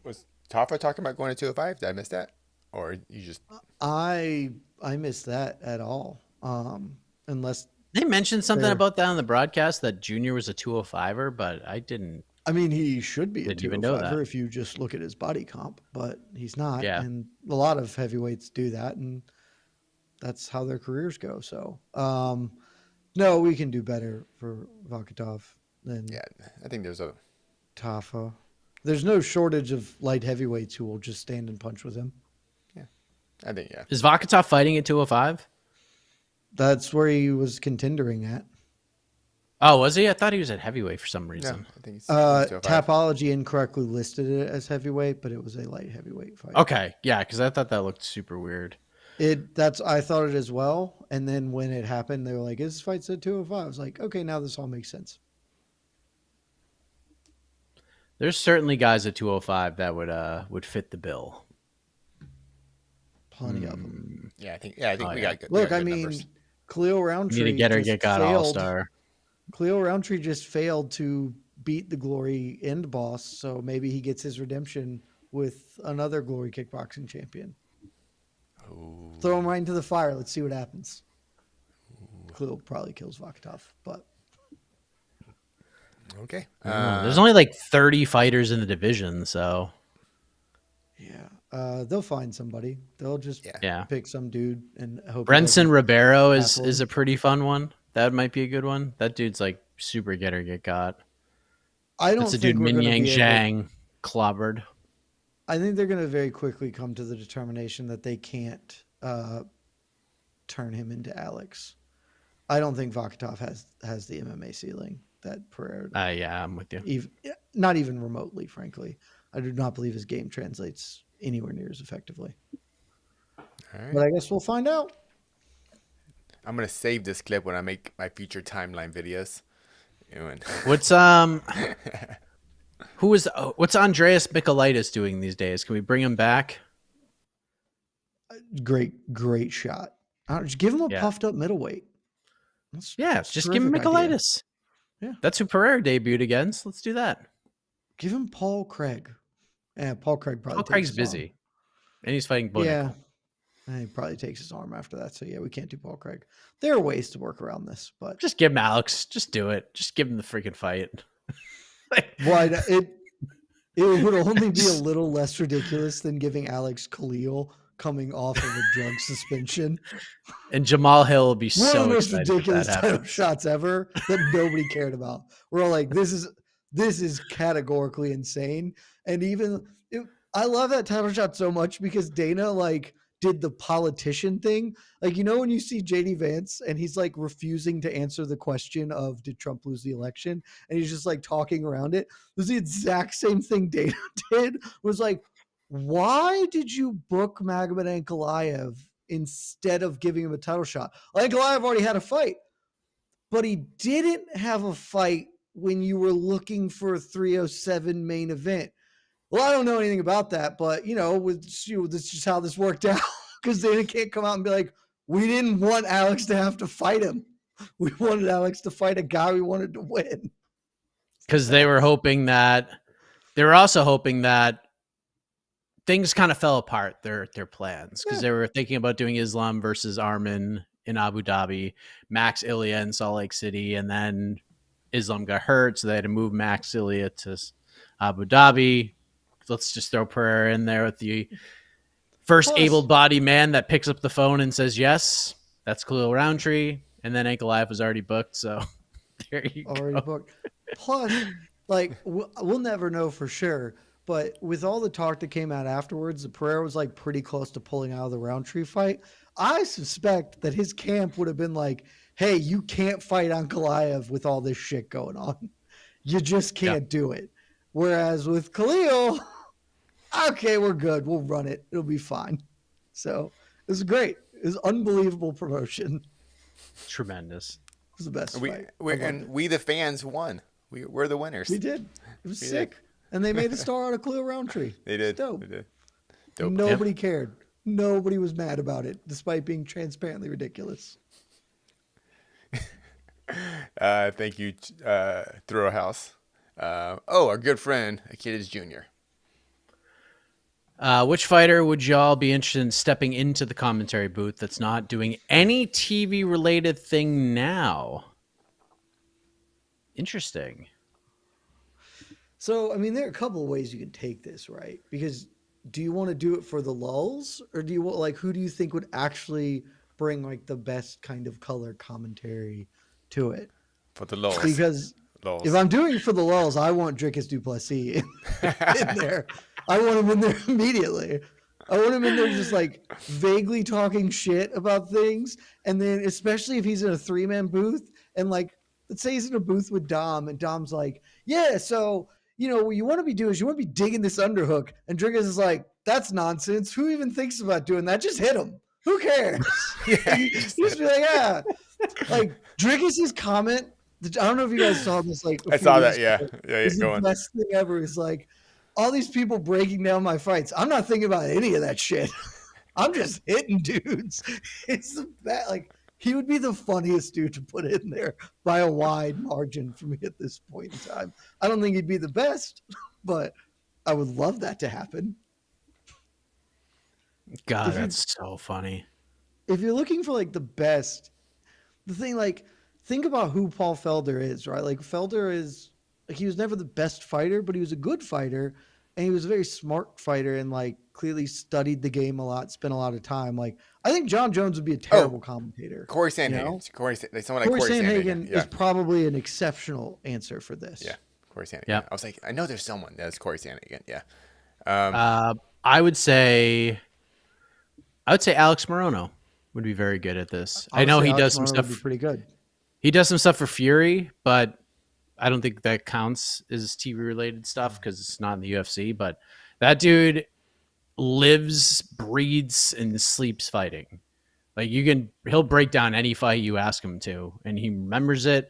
Was Tafa talking about going to 205? Did I miss that? Or you just... I missed that at all. Unless... They mentioned something about that on the broadcast, that Junior was a 205er, but I didn't... I mean, he should be a 205er if you just look at his body comp, but he's not. Yeah. And a lot of heavyweights do that, and that's how their careers go. So, no, we can do better for Vakitov than I think there's a Tafa. There's no shortage of light heavyweights who will just stand and punch with him. Yeah, I think Is Vakitov fighting at 205? That's where he was contendering at. Oh, was he? I thought he was at heavyweight for some reason. No, I think he's Tapology incorrectly listed it as heavyweight, but it was a light heavyweight fight. Okay, yeah, because I thought that looked super weird. I thought it as well, and then when it happened, they were like, "This fight's at 205." I was like, "Okay, now this all makes sense." There's certainly guys at 205 that would fit the bill. Plenty of them. Yeah, I think we got good. Look, got I good mean, numbers. Cleo Roundtree Need to get got All-Star. Cleo Roundtree just failed to beat the Glory end boss, so maybe he gets his redemption with another Glory kickboxing champion. Ooh. Throw him right into the fire. Let's see what happens. Cleo probably kills Vakitov, but okay. There's only like 30 fighters in the division, so yeah, they'll find somebody. They'll just pick some dude and hope. Brenson Ribeiro is a pretty fun one. That might be a good one. That dude's like super get got. I don't. That's a dude Minyang Zhang clobbered. I think they're going to very quickly come to the determination that they can't turn him into Alex. I don't think Vakitov has the MMA ceiling that Pereira. Yeah, I'm with you. Not even remotely, frankly. I do not believe his game translates anywhere near as effectively. All right. But I guess we'll find out. I'm gonna save this clip when I make my future timeline videos. What's what's Andreas Michaelitis doing these days? Can we bring him back? Great shot. Just give him a puffed up middleweight. Just give him Michaelitis. Yeah, that's who Pereira debuted against. Let's do that. Give him Paul Craig. Yeah, Paul Craig's busy, and he's fighting Bo Nickel. And he probably takes his arm after that. So yeah, we can't do Paul Craig. There are ways to work around this, but just give him Alex. Just do it. Just give him the freaking fight. Why it would only be a little less ridiculous than giving Alex Khalil coming off of a drug suspension. And Jamal Hill will be One of so the most excited ridiculous that title happens. shots ever that nobody cared about. We're all like, this is categorically insane. And I love that title shot so much because Dana like did the politician thing. Like, you know, when you see JD Vance and he's like refusing to answer the question of did Trump lose the election? And he's just like talking around it. It was the exact same thing Dana did. Was like, why did you book Magomed Ankalaev instead of giving him a title shot? Ankalaev already had a fight, but he didn't have a fight when you were looking for a 307 main event. Well, I don't know anything about that, but this is just how this worked out because Dana can't come out and be like, we didn't want Alex to have to fight him. We wanted Alex to fight a guy we wanted to win. Because they were also hoping that things kind of fell apart, their plans, because they were thinking about doing Islam versus Arman in Abu Dhabi, Max Ilya in Salt Lake City, and then Islam got hurt, so they had to move Max Ilya to Abu Dhabi. Let's just throw Pereira in there with the first able-bodied man that picks up the phone and says yes. That's Khalil Roundtree, and then Ankalaev was already booked, so there you go. Booked. Plus, like we'll never know for sure. But with all the talk that came out afterwards, the Pereira was like pretty close to pulling out of the Roundtree fight. I suspect that his camp would have been like, hey, you can't fight Ankalaev with all this shit going on. You just can't do it. Whereas with Khalil, okay, we're good. We'll run it. It'll be fine. So it was great. It was unbelievable promotion. Tremendous. It was the best fight. We the fans won. We're the winners. We did. It was sick. And they made a star out of Khalil Roundtree. They did. Dope. They did. Dope. Nobody cared. Nobody was mad about it, despite being transparently ridiculous. Thank you, Throw House. Our good friend, Akitas Jr. Which fighter would y'all be interested in stepping into the commentary booth that's not doing any TV-related thing now? Interesting. So, I mean, there are a couple of ways you can take this, right? Because do you want to do it for the lulz, or do you want, like, who do you think would actually bring like the best kind of color commentary to it? For the lulz. Because if I'm doing it for the lulz, I want Dricus du Plessis in there. I want him in there immediately. I want him in there just like vaguely talking shit about things. And then especially if he's in a 3-man booth and like, let's say he's in a booth with Dom and Dom's like, yeah, so, what you want to be doing is you want to be digging this underhook. And Dricus is like, that's nonsense. Who even thinks about doing that? Just hit him. Who cares? Just be like, yeah. Like Dricus's comment, I don't know if you guys saw this. Like, I saw that. Yeah. The best thing ever is like, all these people breaking down my fights. I'm not thinking about any of that shit. I'm just hitting dudes. It's the best. Like, he would be the funniest dude to put in there by a wide margin for me at this point in time. I don't think he'd be the best, but I would love that to happen. God, that's so funny. If you're looking for like the best, the thing, like, think about who Paul Felder is, right? Like, Felder is, like, he was never the best fighter, but he was a good fighter, and he was a very smart fighter, and like clearly studied the game a lot, spent a lot of time. Like, I think John Jones would be a terrible commentator. Corey Sandhagen. Corey Sandhagen is probably an exceptional answer for this. Yeah, Corey Sandhagen. Yeah. I was like, I know there's someone that's Corey Sandhagen. Yeah. I would say Alex Morono would be very good at this. I know he does some stuff. Pretty good. He does some stuff for Fury, but I don't think that counts as TV related stuff because it's not in the UFC. But that dude lives, breathes, and sleeps fighting. Like, he'll break down any fight you ask him to, and he remembers it,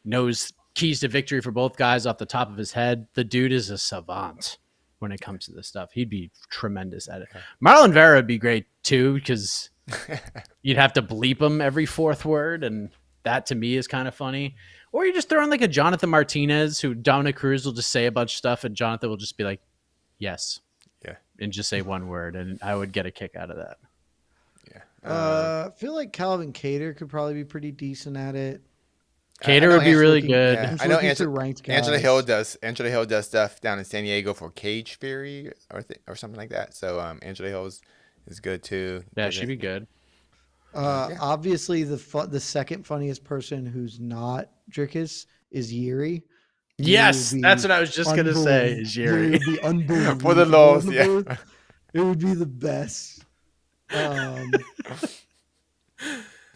knows keys to victory for both guys off the top of his head. The dude is a savant when it comes to this stuff. He'd be tremendous at it. Marlon Vera would be great too, because you'd have to bleep him every fourth word, and that to me is kind of funny. Or you just throw in like a Jonathan Martinez, who Dominic Cruz will just say a bunch of stuff, and Jonathan will just be like, yes. Yeah. And just say one word, and I would get a kick out of that. Yeah. I feel like Calvin Cater could probably be pretty decent at it. Cater would be really good. Yeah. I know Angela Hill does stuff down in San Diego for Cage Fury or something like that. So Angela Hill is is good too. Yeah, she'd be good. Obviously, the second funniest person who's not Drickus is Yuri. Yes, that's what I was just gonna say. Is Yuri would be unbelievable for the lows? in the Yeah, booth. It would be the best.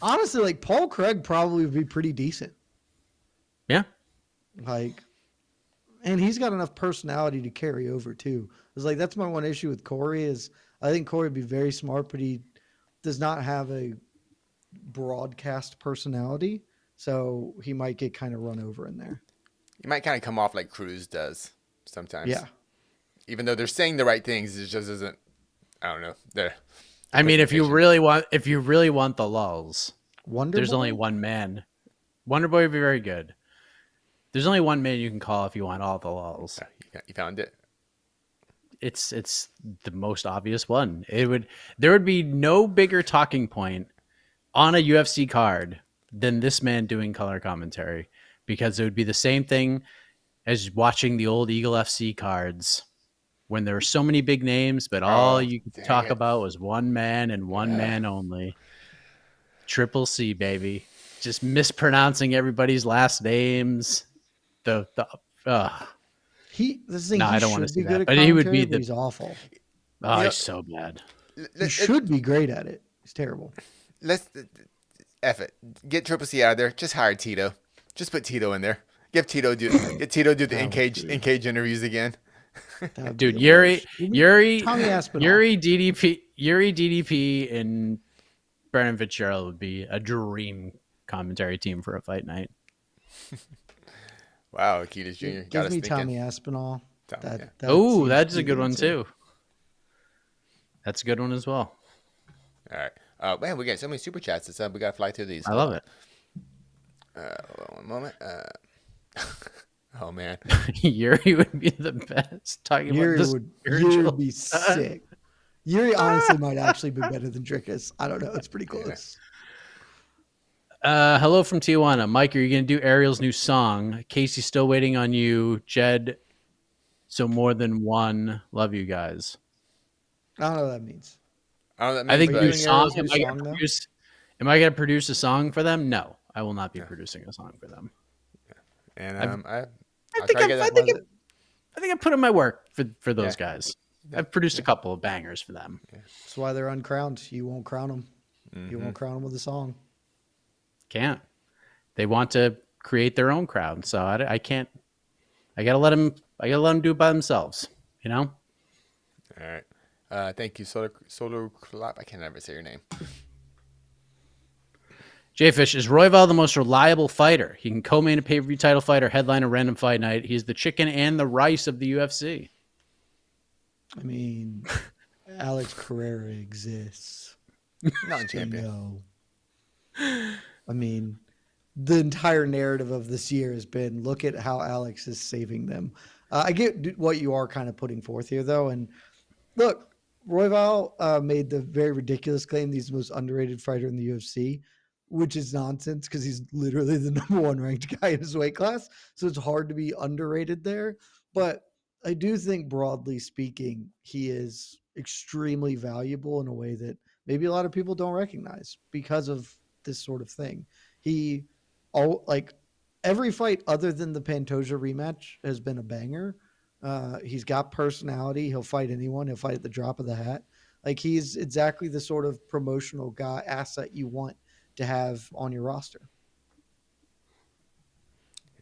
Honestly, like Paul Craig probably would be pretty decent. Yeah, like, and he's got enough personality to carry over too. It's like that's my one issue with Corey is I think Corey would be very smart, but he does not have a broadcast personality, so he might get kind of run over in there. He might kind of come off like Cruz does sometimes. Yeah, even though they're saying the right things, it just isn't. I don't know. There. I mean, if you really want the lulls, there's Boy? only one man. Wonder Boy would be very good. There's only one man you can call if you want all the lulls. You found it. It's the most obvious one. There would be no bigger talking point on a UFC card than this man doing color commentary, because it would be the same thing as watching the old Eagle FC cards when there were so many big names, but all you could talk about was one man and one man only. Triple C, baby. Just mispronouncing everybody's last names. I don't want to see that. But he would be he's awful. Oh, he's so bad. He should be great at it. He's terrible. Let's F it. Get Triple C out of there. Just hire Tito. Just put Tito in there. Get Tito do the in cage interviews again. Dude, Yuri DDP and Brennan Fitzgerald would be a dream commentary team for a fight night. Wow, Akitas Jr. Give me Tommy Aspinall. That's a good one too. That's a good one as well. All right. Man, we got so many super chats. We got to fly through these. I love it. Hold on one moment. Oh man, Yuri would be the best. Yuri would be sick. Yuri honestly might actually be better than Drickus. I don't know. It's pretty close. Hello from Tijuana. Mike, are you going to do Ariel's new song? Casey's still waiting on you. Jed, so more than one. Love you guys. I don't know what that means. I think new song. Am I going to produce a song for them? No, I will not be producing a song for them. And I think I put in my work for those guys. I've produced a couple of bangers for them. That's why they're uncrowned. You won't crown them. Mm-hmm. You won't crown them with a song. Can't. They want to create their own crowd, so I can't. I gotta let them. Do it by themselves. You know. All right. Thank you, Solar Clap. I can never say your name. Jfish, is Royval the most reliable fighter? He can co-main a pay-per-view title fight or headline a random fight night. He's the chicken and the rice of the UFC. I mean, Alex Pereira exists. Not a champion. No. I mean, the entire narrative of this year has been, look at how Alex is saving them. I get what you are kind of putting forth here, though. And look, Royval made the very ridiculous claim that he's the most underrated fighter in the UFC, which is nonsense because he's literally the number one ranked guy in his weight class. So it's hard to be underrated there. But I do think, broadly speaking, he is extremely valuable in a way that maybe a lot of people don't recognize because of this sort of thing. Every fight other than the Pantoja rematch has been a banger. He's got personality. He'll fight anyone. He'll fight at the drop of the hat. Like, he's exactly the sort of promotional asset you want to have on your roster.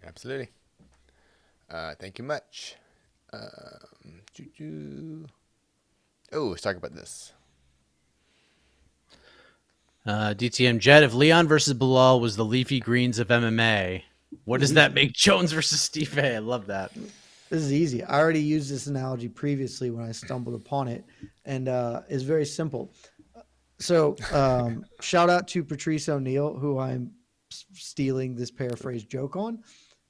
Absolutely. Thank you much. Let's talk about this. DTM Jet, if Leon versus Bilal was the leafy greens of MMA, what does that make Jones versus Stipe? I love that. This is easy. I already used this analogy previously when I stumbled upon it, and it's very simple. So shout out to Patrice O'Neal, who I'm stealing this paraphrase joke on,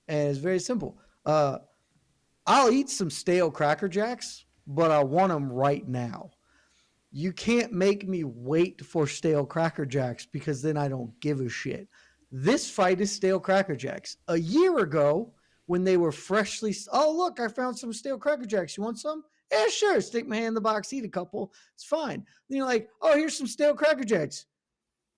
and it's very simple. I'll eat some stale Cracker Jacks, but I want them right now. You can't make me wait for stale Cracker Jacks because then I don't give a shit. This fight is stale Cracker Jacks. A year ago, when they were freshly, oh, look, I found some stale Cracker Jacks. You want some? Yeah, sure. Stick my hand in the box, eat a couple. It's fine. Then you're like, oh, here's some stale Cracker Jacks.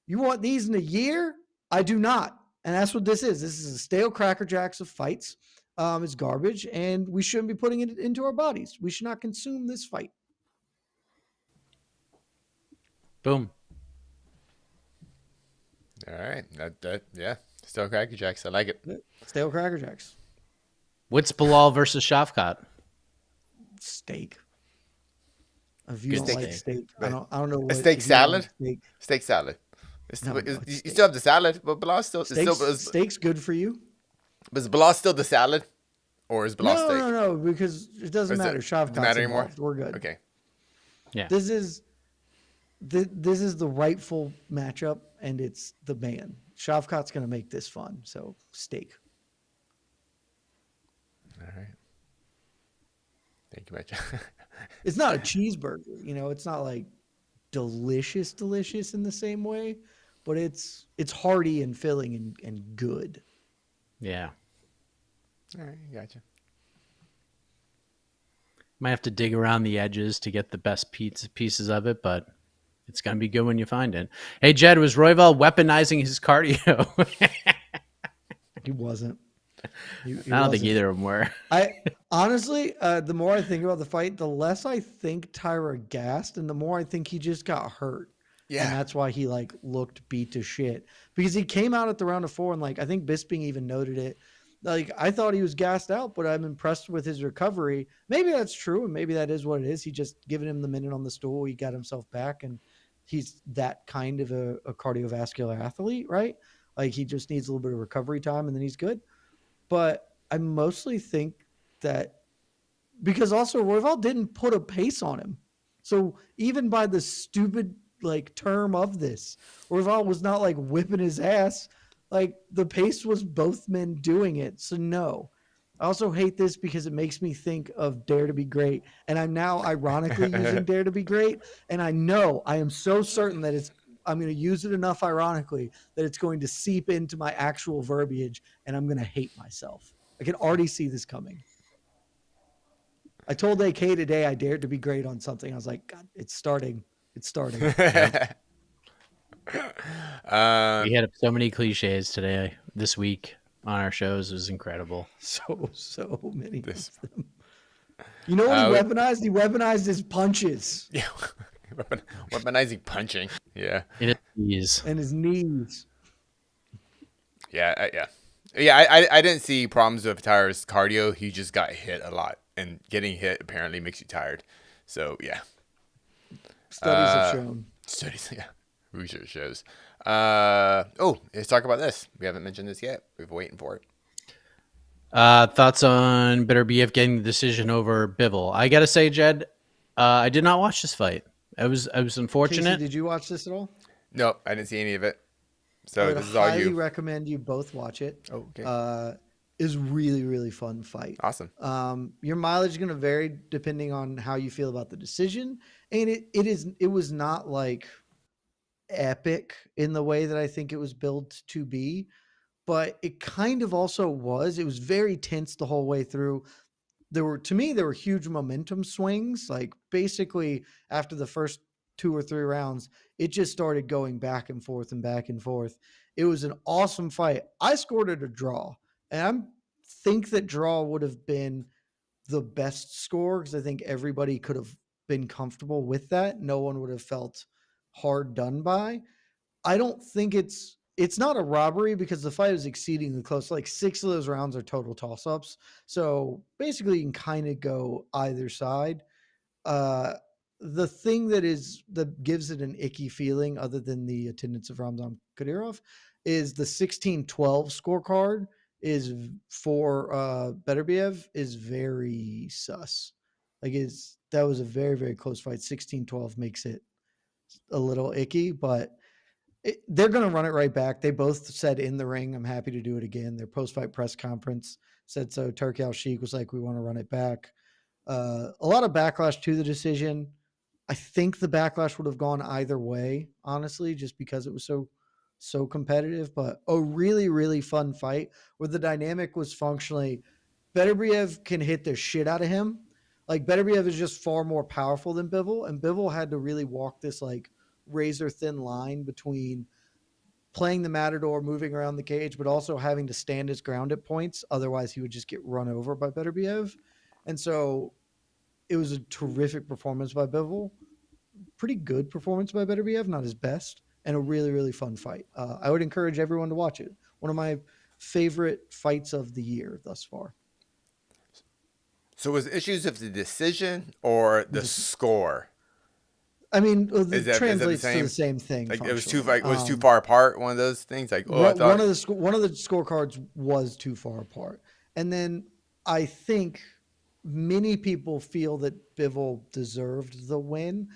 You want these in a year? I do not. And that's what this is. This is a stale Cracker Jacks of fights. It's garbage, and we shouldn't be putting it into our bodies. We should not consume this fight. Boom. All right. Yeah. Stale Cracker Jacks. I like it. Stale Cracker Jacks. What's Bilal versus Shavkat? Steak. If you don't like steak, I don't know what. A steak salad? Steak salad. You still have the salad, but Bilal's still... Steak's good for you. But is Bilal still the salad? Or is Bilal steak? No, because it doesn't matter. Shavkat's matter anymore? involved. We're good. Okay. Yeah. This is the rightful matchup, and it's the man. Shavkat's going to make this fun, so steak. All right. Thank you, Mitch. It's not a cheeseburger, it's not like delicious in the same way, but it's hearty and filling and good. Yeah. All right, gotcha. Might have to dig around the edges to get the best pieces of it, but it's going to be good when you find it. Hey, Jed, was Royval weaponizing his cardio? He wasn't. He I don't think either of them were. Honestly, the more I think about the fight, the less I think Taira gassed, and the more I think he just got hurt. Yeah. And that's why he looked beat to shit. Because he came out at the round of 4, and I think Bisping even noted it. I thought he was gassed out, but I'm impressed with his recovery. Maybe that's true, and maybe that is what it is. He just given him the minute on the stool, he got himself back, and he's that kind of a cardiovascular athlete, right? He just needs a little bit of recovery time, and then he's good. But I mostly think that because also Royval didn't put a pace on him. So even by the stupid term of this, Royval was not whipping his ass. The pace was both men doing it. So no. I also hate this because it makes me think of Dare to Be Great. And I'm now ironically using Dare to Be Great. And I am so certain that I'm going to use it enough ironically that it's going to seep into my actual verbiage and I'm going to hate myself. I can already see this coming. I told AK today I dared to be great on something. I was like, God, it's starting. It's starting. We had so many cliches today, this week on our shows. It was incredible. So many of them. You know what he weaponized? He weaponized his punches. Yeah. Weaponizing punching. Yeah. And his knees. Yeah. I didn't see problems with Taira's cardio. He just got hit a lot, and getting hit apparently makes you tired. So yeah. Studies have shown. Yeah. Research shows. Let's talk about this. We haven't mentioned this yet. We've been waiting for it. Thoughts on Beterbiev getting the decision over Bivol? I gotta say, Jed, I did not watch this fight. I was unfortunate. Casey, did you watch this at all? No, I didn't see any of it. So this is all you. I highly recommend you both watch it. Oh, okay. Is really, really fun fight. Awesome. Your mileage is going to vary depending on how you feel about the decision, and it was not epic in the way that I think it was built to be, but it kind of also was. It was very tense the whole way through. There were huge momentum swings. Basically after the first 2 or 3 rounds, it just started going back and forth and back and forth. It was an awesome fight. I scored it a draw, and I think that draw would have been the best score because I think everybody could have been comfortable with that. No one would have felt hard done by. I don't think it's not a robbery because the fight was exceedingly close. 6 of those rounds are total toss-ups. So basically you can kind of go either side. The thing that gives it an icky feeling other than the attendance of Ramzan Kadyrov is the 16-12 scorecard is for Beterbiev is very sus. That was a very, very close fight. 16-12 makes it a little icky, but they're going to run it right back. They both said in the ring, I'm happy to do it again. Their post-fight press conference said so. Turki Al-Sheikh was like, we want to run it back. A lot of backlash to the decision. I think the backlash would have gone either way, honestly, just because it was so competitive, but a really, really fun fight where the dynamic was functionally Beterbiev can hit the shit out of him. Like Beterbiev is just far more powerful than Bivol, and Bivol had to really walk this like razor thin line between playing the matador, moving around the cage, but also having to stand his ground at points. Otherwise, he would just get run over by Beterbiev. And so it was a terrific performance by Bivol. Pretty good performance by Beterbiev, not his best, and a really, really fun fight. I would encourage everyone to watch it. One of my favorite fights of the year thus far. So was it issues of the decision or the score? I mean, it translates to the same thing. Like it was too far apart. One of those things. Like one of the scorecards was too far apart, and then I think many people feel that Bivol deserved the win.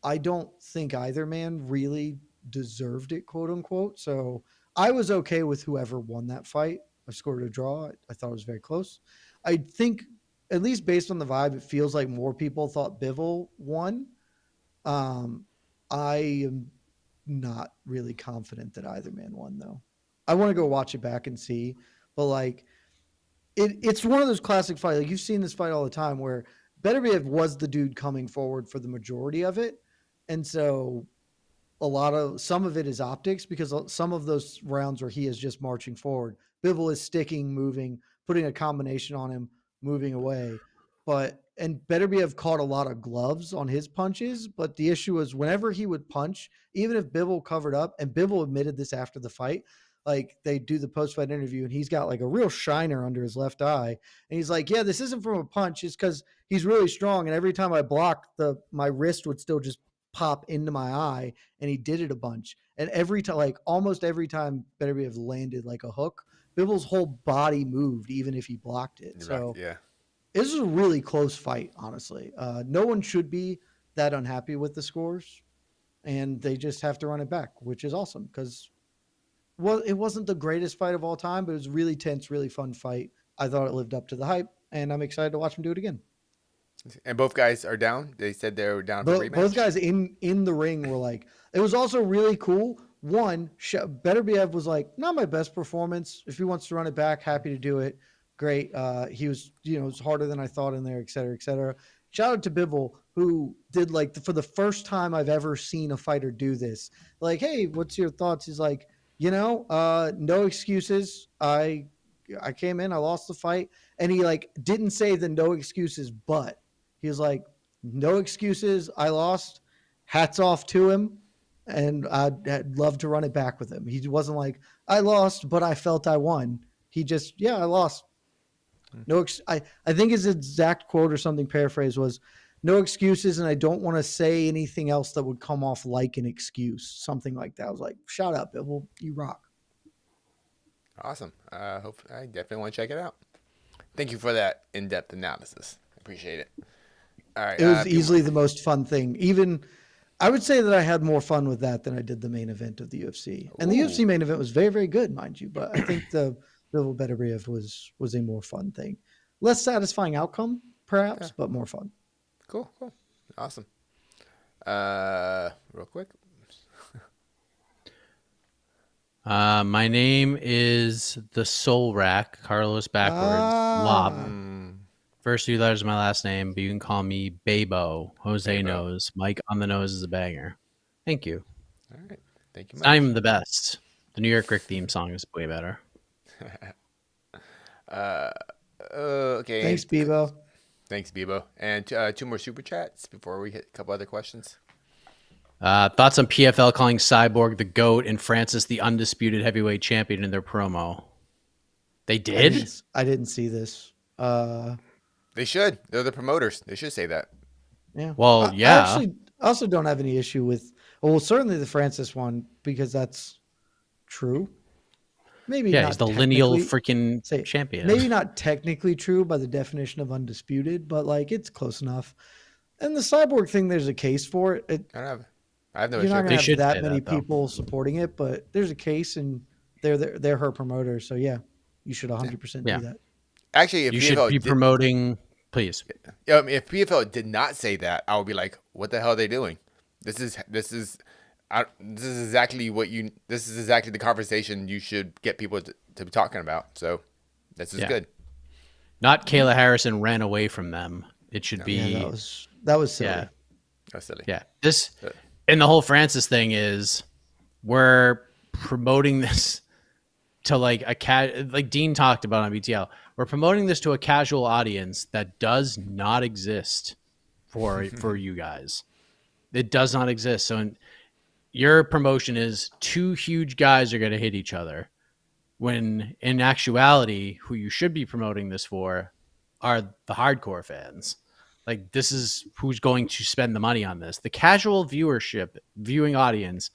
I don't think either man really deserved it, quote unquote. So I was okay with whoever won that fight. I scored a draw. I thought it was very close. I think, at least based on the vibe, it feels like more people thought Bivol won. I am not really confident that either man won, though. I want to go watch it back and see, but like it's one of those classic fights. Like you've seen this fight all the time where Beterbiev was the dude coming forward for the majority of it. And so some of it is optics because some of those rounds where he is just marching forward, Bivol is sticking, moving, putting a combination on him, moving away. And Beterbiev caught a lot of gloves on his punches, but the issue was whenever he would punch, even if Bivol covered up, and Bivol admitted this after the fight, like they do the post-fight interview and he's got like a real shiner under his left eye. And he's like, yeah, this isn't from a punch. It's because he's really strong. And every time I blocked, my wrist would still just pop into my eye, and he did it a bunch. And every time, like almost every time Beterbiev landed like a hook, Bivol's whole body moved, even if he blocked it. So yeah. This is a really close fight, honestly. No one should be that unhappy with the scores, and they just have to run it back, which is awesome because, well, it wasn't the greatest fight of all time, but it was a really tense, really fun fight. I thought it lived up to the hype, and I'm excited to watch them do it again. And both guys are down? They said they were down for rematch? Both guys in the ring were like, it was also really cool. One, Beterbiev was like, not my best performance. If he wants to run it back, happy to do it. Great. He was, it was harder than I thought in there, et cetera, et cetera. Shout out to Bivol, who did for the first time I've ever seen a fighter do this. Like, hey, what's your thoughts? He's like, no excuses. I came in, I lost the fight. And he didn't say the no excuses, but he was like, no excuses. I lost. Hats off to him. And I'd love to run it back with him. He wasn't like, I lost, but I felt I won. He just, I lost. No, I think his exact quote or something paraphrase was, no excuses, and I don't want to say anything else that would come off like an excuse. Something like that. I was like, shout out, Bivol. You rock. Awesome. I definitely want to check it out. Thank you for that in-depth analysis. I appreciate it. All right. It was easily the most fun thing. Even I would say that I had more fun with that than I did the main event of the UFC. And the UFC main event was very, very good, mind you. But I think the Bivol Beterbiev was a more fun thing. Less satisfying outcome, perhaps, but more fun. Cool. Awesome. Real quick. My name is the Soul Rack, Carlos backwards, Lop. First few letters of my last name, but you can call me Babo. Jose knows. Mike on the nose is a banger. Thank you. All right. Thank you much. I'm the best. The New York Rick theme song is way better. Okay. Thanks, Bebo. Thanks, Bebo. And 2 more super chats before we hit a couple other questions. Thoughts on PFL calling Cyborg the GOAT and Francis the undisputed heavyweight champion in their promo? They did? I didn't see this. They should. They're the promoters. They should say that. Yeah. Well, yeah. I also don't have any issue with, certainly the Francis one, because that's true. Maybe not he's the lineal freaking champion. Maybe not technically true by the definition of undisputed, but it's close enough. And the Cyborg thing, there's a case for it. I have no issue. You're not going to have that many people supporting it, but there's a case, and they're her promoters. So yeah, you should 100% do that. Actually, if you PFL should be promoting, please. If PFL did not say that, I would be like, "What the hell are they doing? This is exactly the conversation you should get people to be talking about." So this is good. Not Kayla Harrison ran away from them It should be. That was silly. Yeah. That's silly. Yeah. And the whole Francis thing is we're promoting this to like like Dean talked about on BTL. We're promoting this to a casual audience that does not exist for you guys. It does not exist. So your promotion is two huge guys are going to hit each other, when in actuality, who you should be promoting this for are the hardcore fans. Like, this is who's going to spend the money on this. The casual viewing audience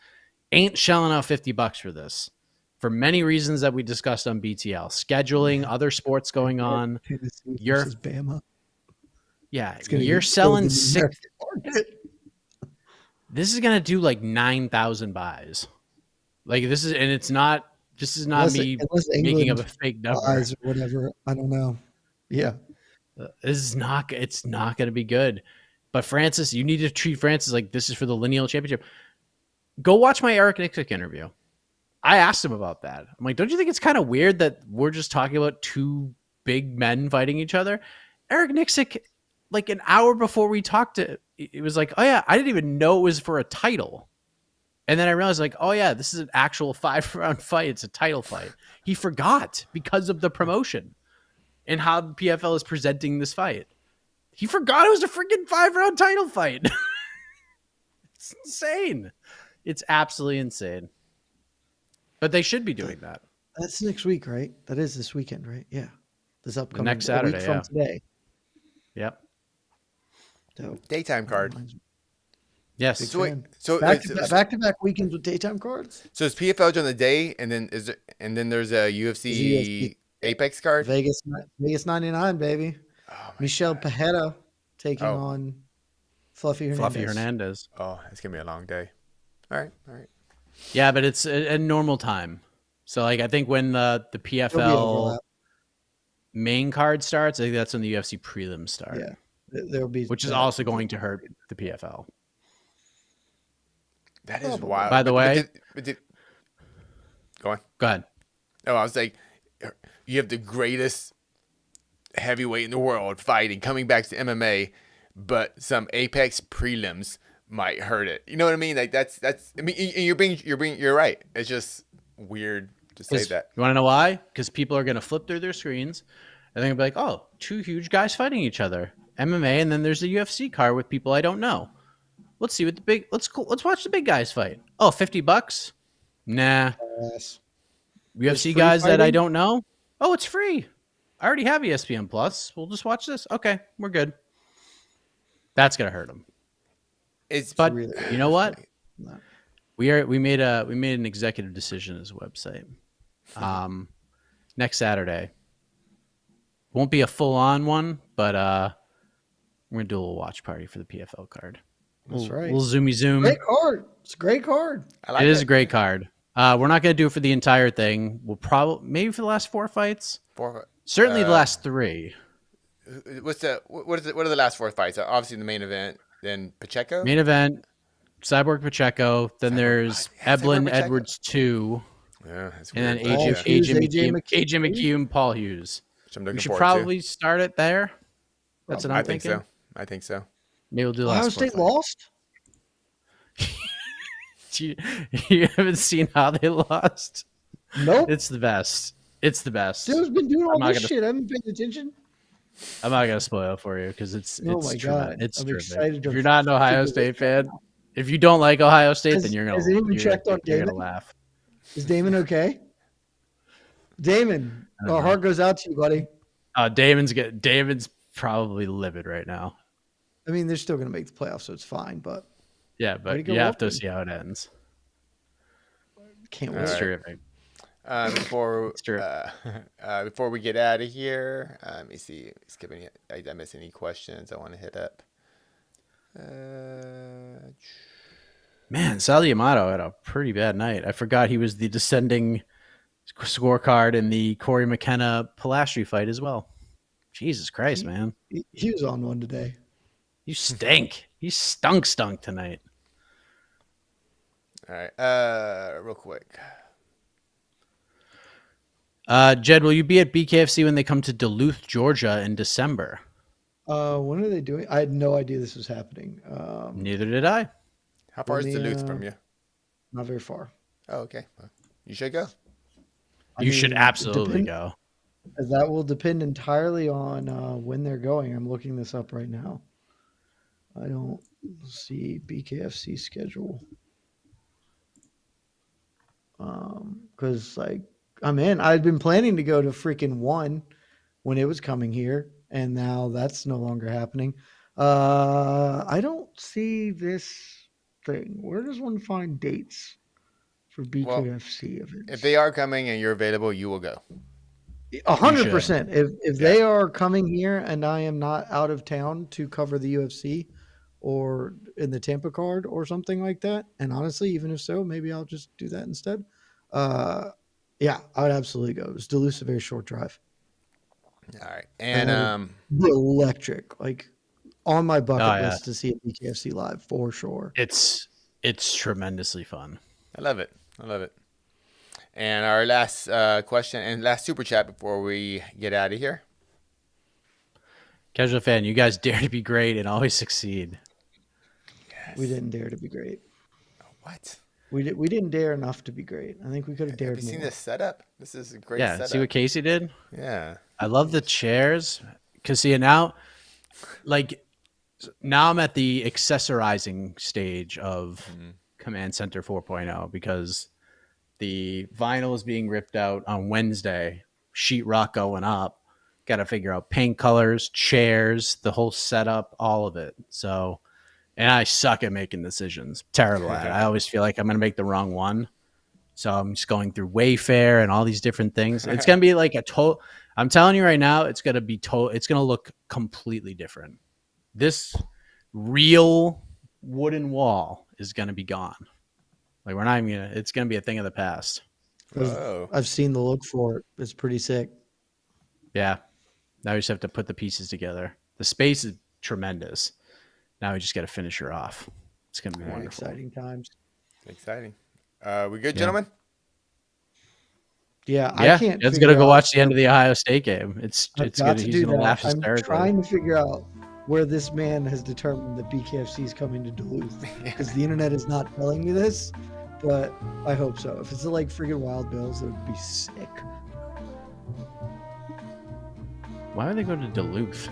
ain't shelling out $50 for this, for many reasons that we discussed on BTL. Scheduling, other sports going on. You're Bama. Yeah, you're selling six. This is gonna do like 9,000 buys. Like, this is not me making up a fake number or whatever. I don't know. Yeah, it's not gonna be good. But Francis, you need to treat Francis like this is for the lineal championship. Go watch my Eric Nixick interview. I asked him about that. I'm like, don't you think it's kind of weird that we're just talking about two big men fighting each other? Eric Nixick, like an hour before we talked, it was like, oh yeah, I didn't even know it was for a title. And then I realized, like, oh yeah, this is an actual 5-round fight. It's a title fight. He forgot because of the promotion and how the PFL is presenting this fight. He forgot it was a freaking 5-round title fight. It's insane. It's absolutely insane. But they should be doing that. That's next week, right? That is this weekend, right? Yeah. This upcoming next Saturday, week from today. Yep. Daytime card. Yes. So back-to-back weekends with daytime cards. So is PFL during the day, and then there's a UFC Apex card. Vegas 99, baby. Oh, Michelle Pereira taking on Fluffy Hernandez. Oh, it's gonna be a long day. All right. Yeah, but it's a normal time. So like, I think when the PFL main card starts, I think that's when the UFC prelims start. Yeah, there'll be, which is also going to hurt the PFL. That is wild. By the way, go on. Go ahead. Oh, I was like, you have the greatest heavyweight in the world fighting, coming back to MMA, but some Apex prelims might hurt it. You know what I mean? Like that's. I mean, you're right. It's just weird to say that. You want to know why? Because people are going to flip through their screens, and they're going to be like, "Oh, two huge guys fighting each other, MMA," and then there's a UFC card with people I don't know. Let's see what let's watch the big guys fight. Oh, $50? Nah. Yes. UFC guys that I don't know. Oh, it's free. I already have ESPN Plus. We'll just watch this. Okay, we're good. That's gonna hurt them. But really, you know what? We made an executive decision as a website. Next Saturday won't be a full on one, but we're gonna do a little watch party for the PFL card. That's right. We'll zoomy zoom. Great card. It's a great card. It is a great card. We're not gonna do it for the entire thing. We'll probably maybe for the last 4 fights. Certainly the last 3. What are the last 4 fights? Obviously the main event, then Pacheco. Main event, Cyborg Pacheco. Then there's Eblin Edwards 2. Yeah, that's and weird. then AJ McHugh and Paul Hughes. We should probably start it there. That's what I'm thinking. I think so. Maybe we'll do Ohio State lost. You haven't seen how they lost? Nope. It's the best. It's the best. Dude's been doing all this shit. I haven't paid attention. I'm not gonna spoil it for you because it's God. It's I'm terrific. excited. If you're not an Ohio State fan, if you don't like Ohio State, then you're gonna laugh. Is Damon okay? Damon, our heart goes out to you, buddy. Damon's probably livid right now. I mean, they're still going to make the playoffs, so it's fine. But but you have to see how it ends. Can't wait. It's terrific. Before we get out of here, let me see. I miss any questions I want to hit up. Man, Sal Yamato had a pretty bad night. I forgot he was the descending scorecard in the Corey McKenna Pilastri fight as well. Jesus Christ, man. He was on one today. You stink. He stunk tonight. All right. Real quick. Jed, will you be at BKFC when they come to Duluth, Georgia in December? When are they doing? I had no idea this was happening. Neither did I. How far is Duluth from you? Not very far. Oh, okay. Well, you should go. You should absolutely go. That will depend entirely on when they're going. I'm looking this up right now. I don't see BKFC schedule. Because I'm in. I'd been planning to go to freaking 1 when it was coming here, and now that's no longer happening. I don't see this thing. Where does one find dates for BKFC events? If they are coming and you're available, you will go. 100%. If they are coming here and I am not out of town to cover the UFC or in the Tampa card or something like that, and honestly, even if so, maybe I'll just do that instead. Yeah, I would absolutely go. It's Duluth's a very short drive. All right, and the electric, on my bucket list to see a BKFC live for sure. It's tremendously fun. I love it. And our last question and last super chat before we get out of here. Casual fan, you guys dare to be great and always succeed. Yes. We didn't dare to be great. What? We didn't dare enough to be great. I think we could have dared more. Have you seen this setup? This is a great setup. See what Casey did? Yeah. I love the chairs. Because see, now I'm at the accessorizing stage of Command Center 4.0 because the vinyl is being ripped out on Wednesday, sheetrock going up. Got to figure out paint colors, chairs, the whole setup, all of it. So, and I suck at making decisions. Terrible at it. I always feel like I'm going to make the wrong one. So I'm just going through Wayfair and all these different things. It's going to be like I'm telling you right now, it's going to be it's going to look completely different. This real wooden wall is going to be gone. We're not even going to, it's going to be a thing of the past. I've seen the look for it. It's pretty sick. Yeah. Now we just have to put the pieces together. The space is tremendous. Now we just got to finish her off. It's going to be wonderful. Exciting times. Exciting. We good, gentlemen? Yeah, I can't. Ed's going to go watch the end of the Ohio State game. It's good. He's going to laugh hysterically. I'm trying to figure out where this man has determined that BKFC is coming to Duluth because the internet is not telling me this, but I hope so. If it's freaking Wild Bills, it would be sick. Why would they go to Duluth?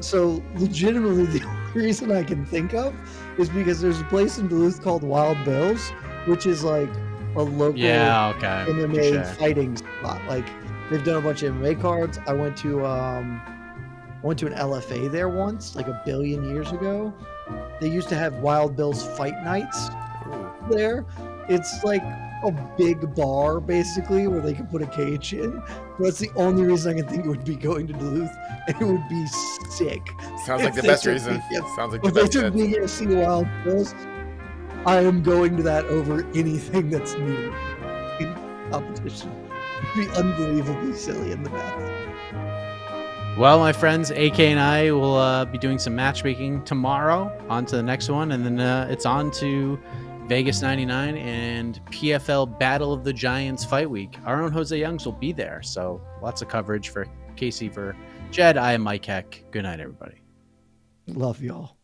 So legitimately the only reason I can think of is because there's a place in Duluth called Wild Bills, which is a local MMA fighting spot. They've done a bunch of MMA cards. I went to an LFA there once, a billion years ago. They used to have Wild Bills fight nights there. It's a big bar basically where they can put a cage in. That's the only reason I can think it would be going to Duluth, and it would be sick. Sounds like the best reason. Sounds like the best. If they took me to see Wild Bills, I am going to that over anything that's near in competition. It'd be unbelievably silly in the best. Well, my friends, AK and I will be doing some matchmaking tomorrow. On to the next one, and then it's on to Vegas 99 and PFL Battle of the Giants Fight Week. Our own Jose Youngs will be there, so lots of coverage for Casey, for Jed. I am Mike Heck. Good night, everybody. Love y'all.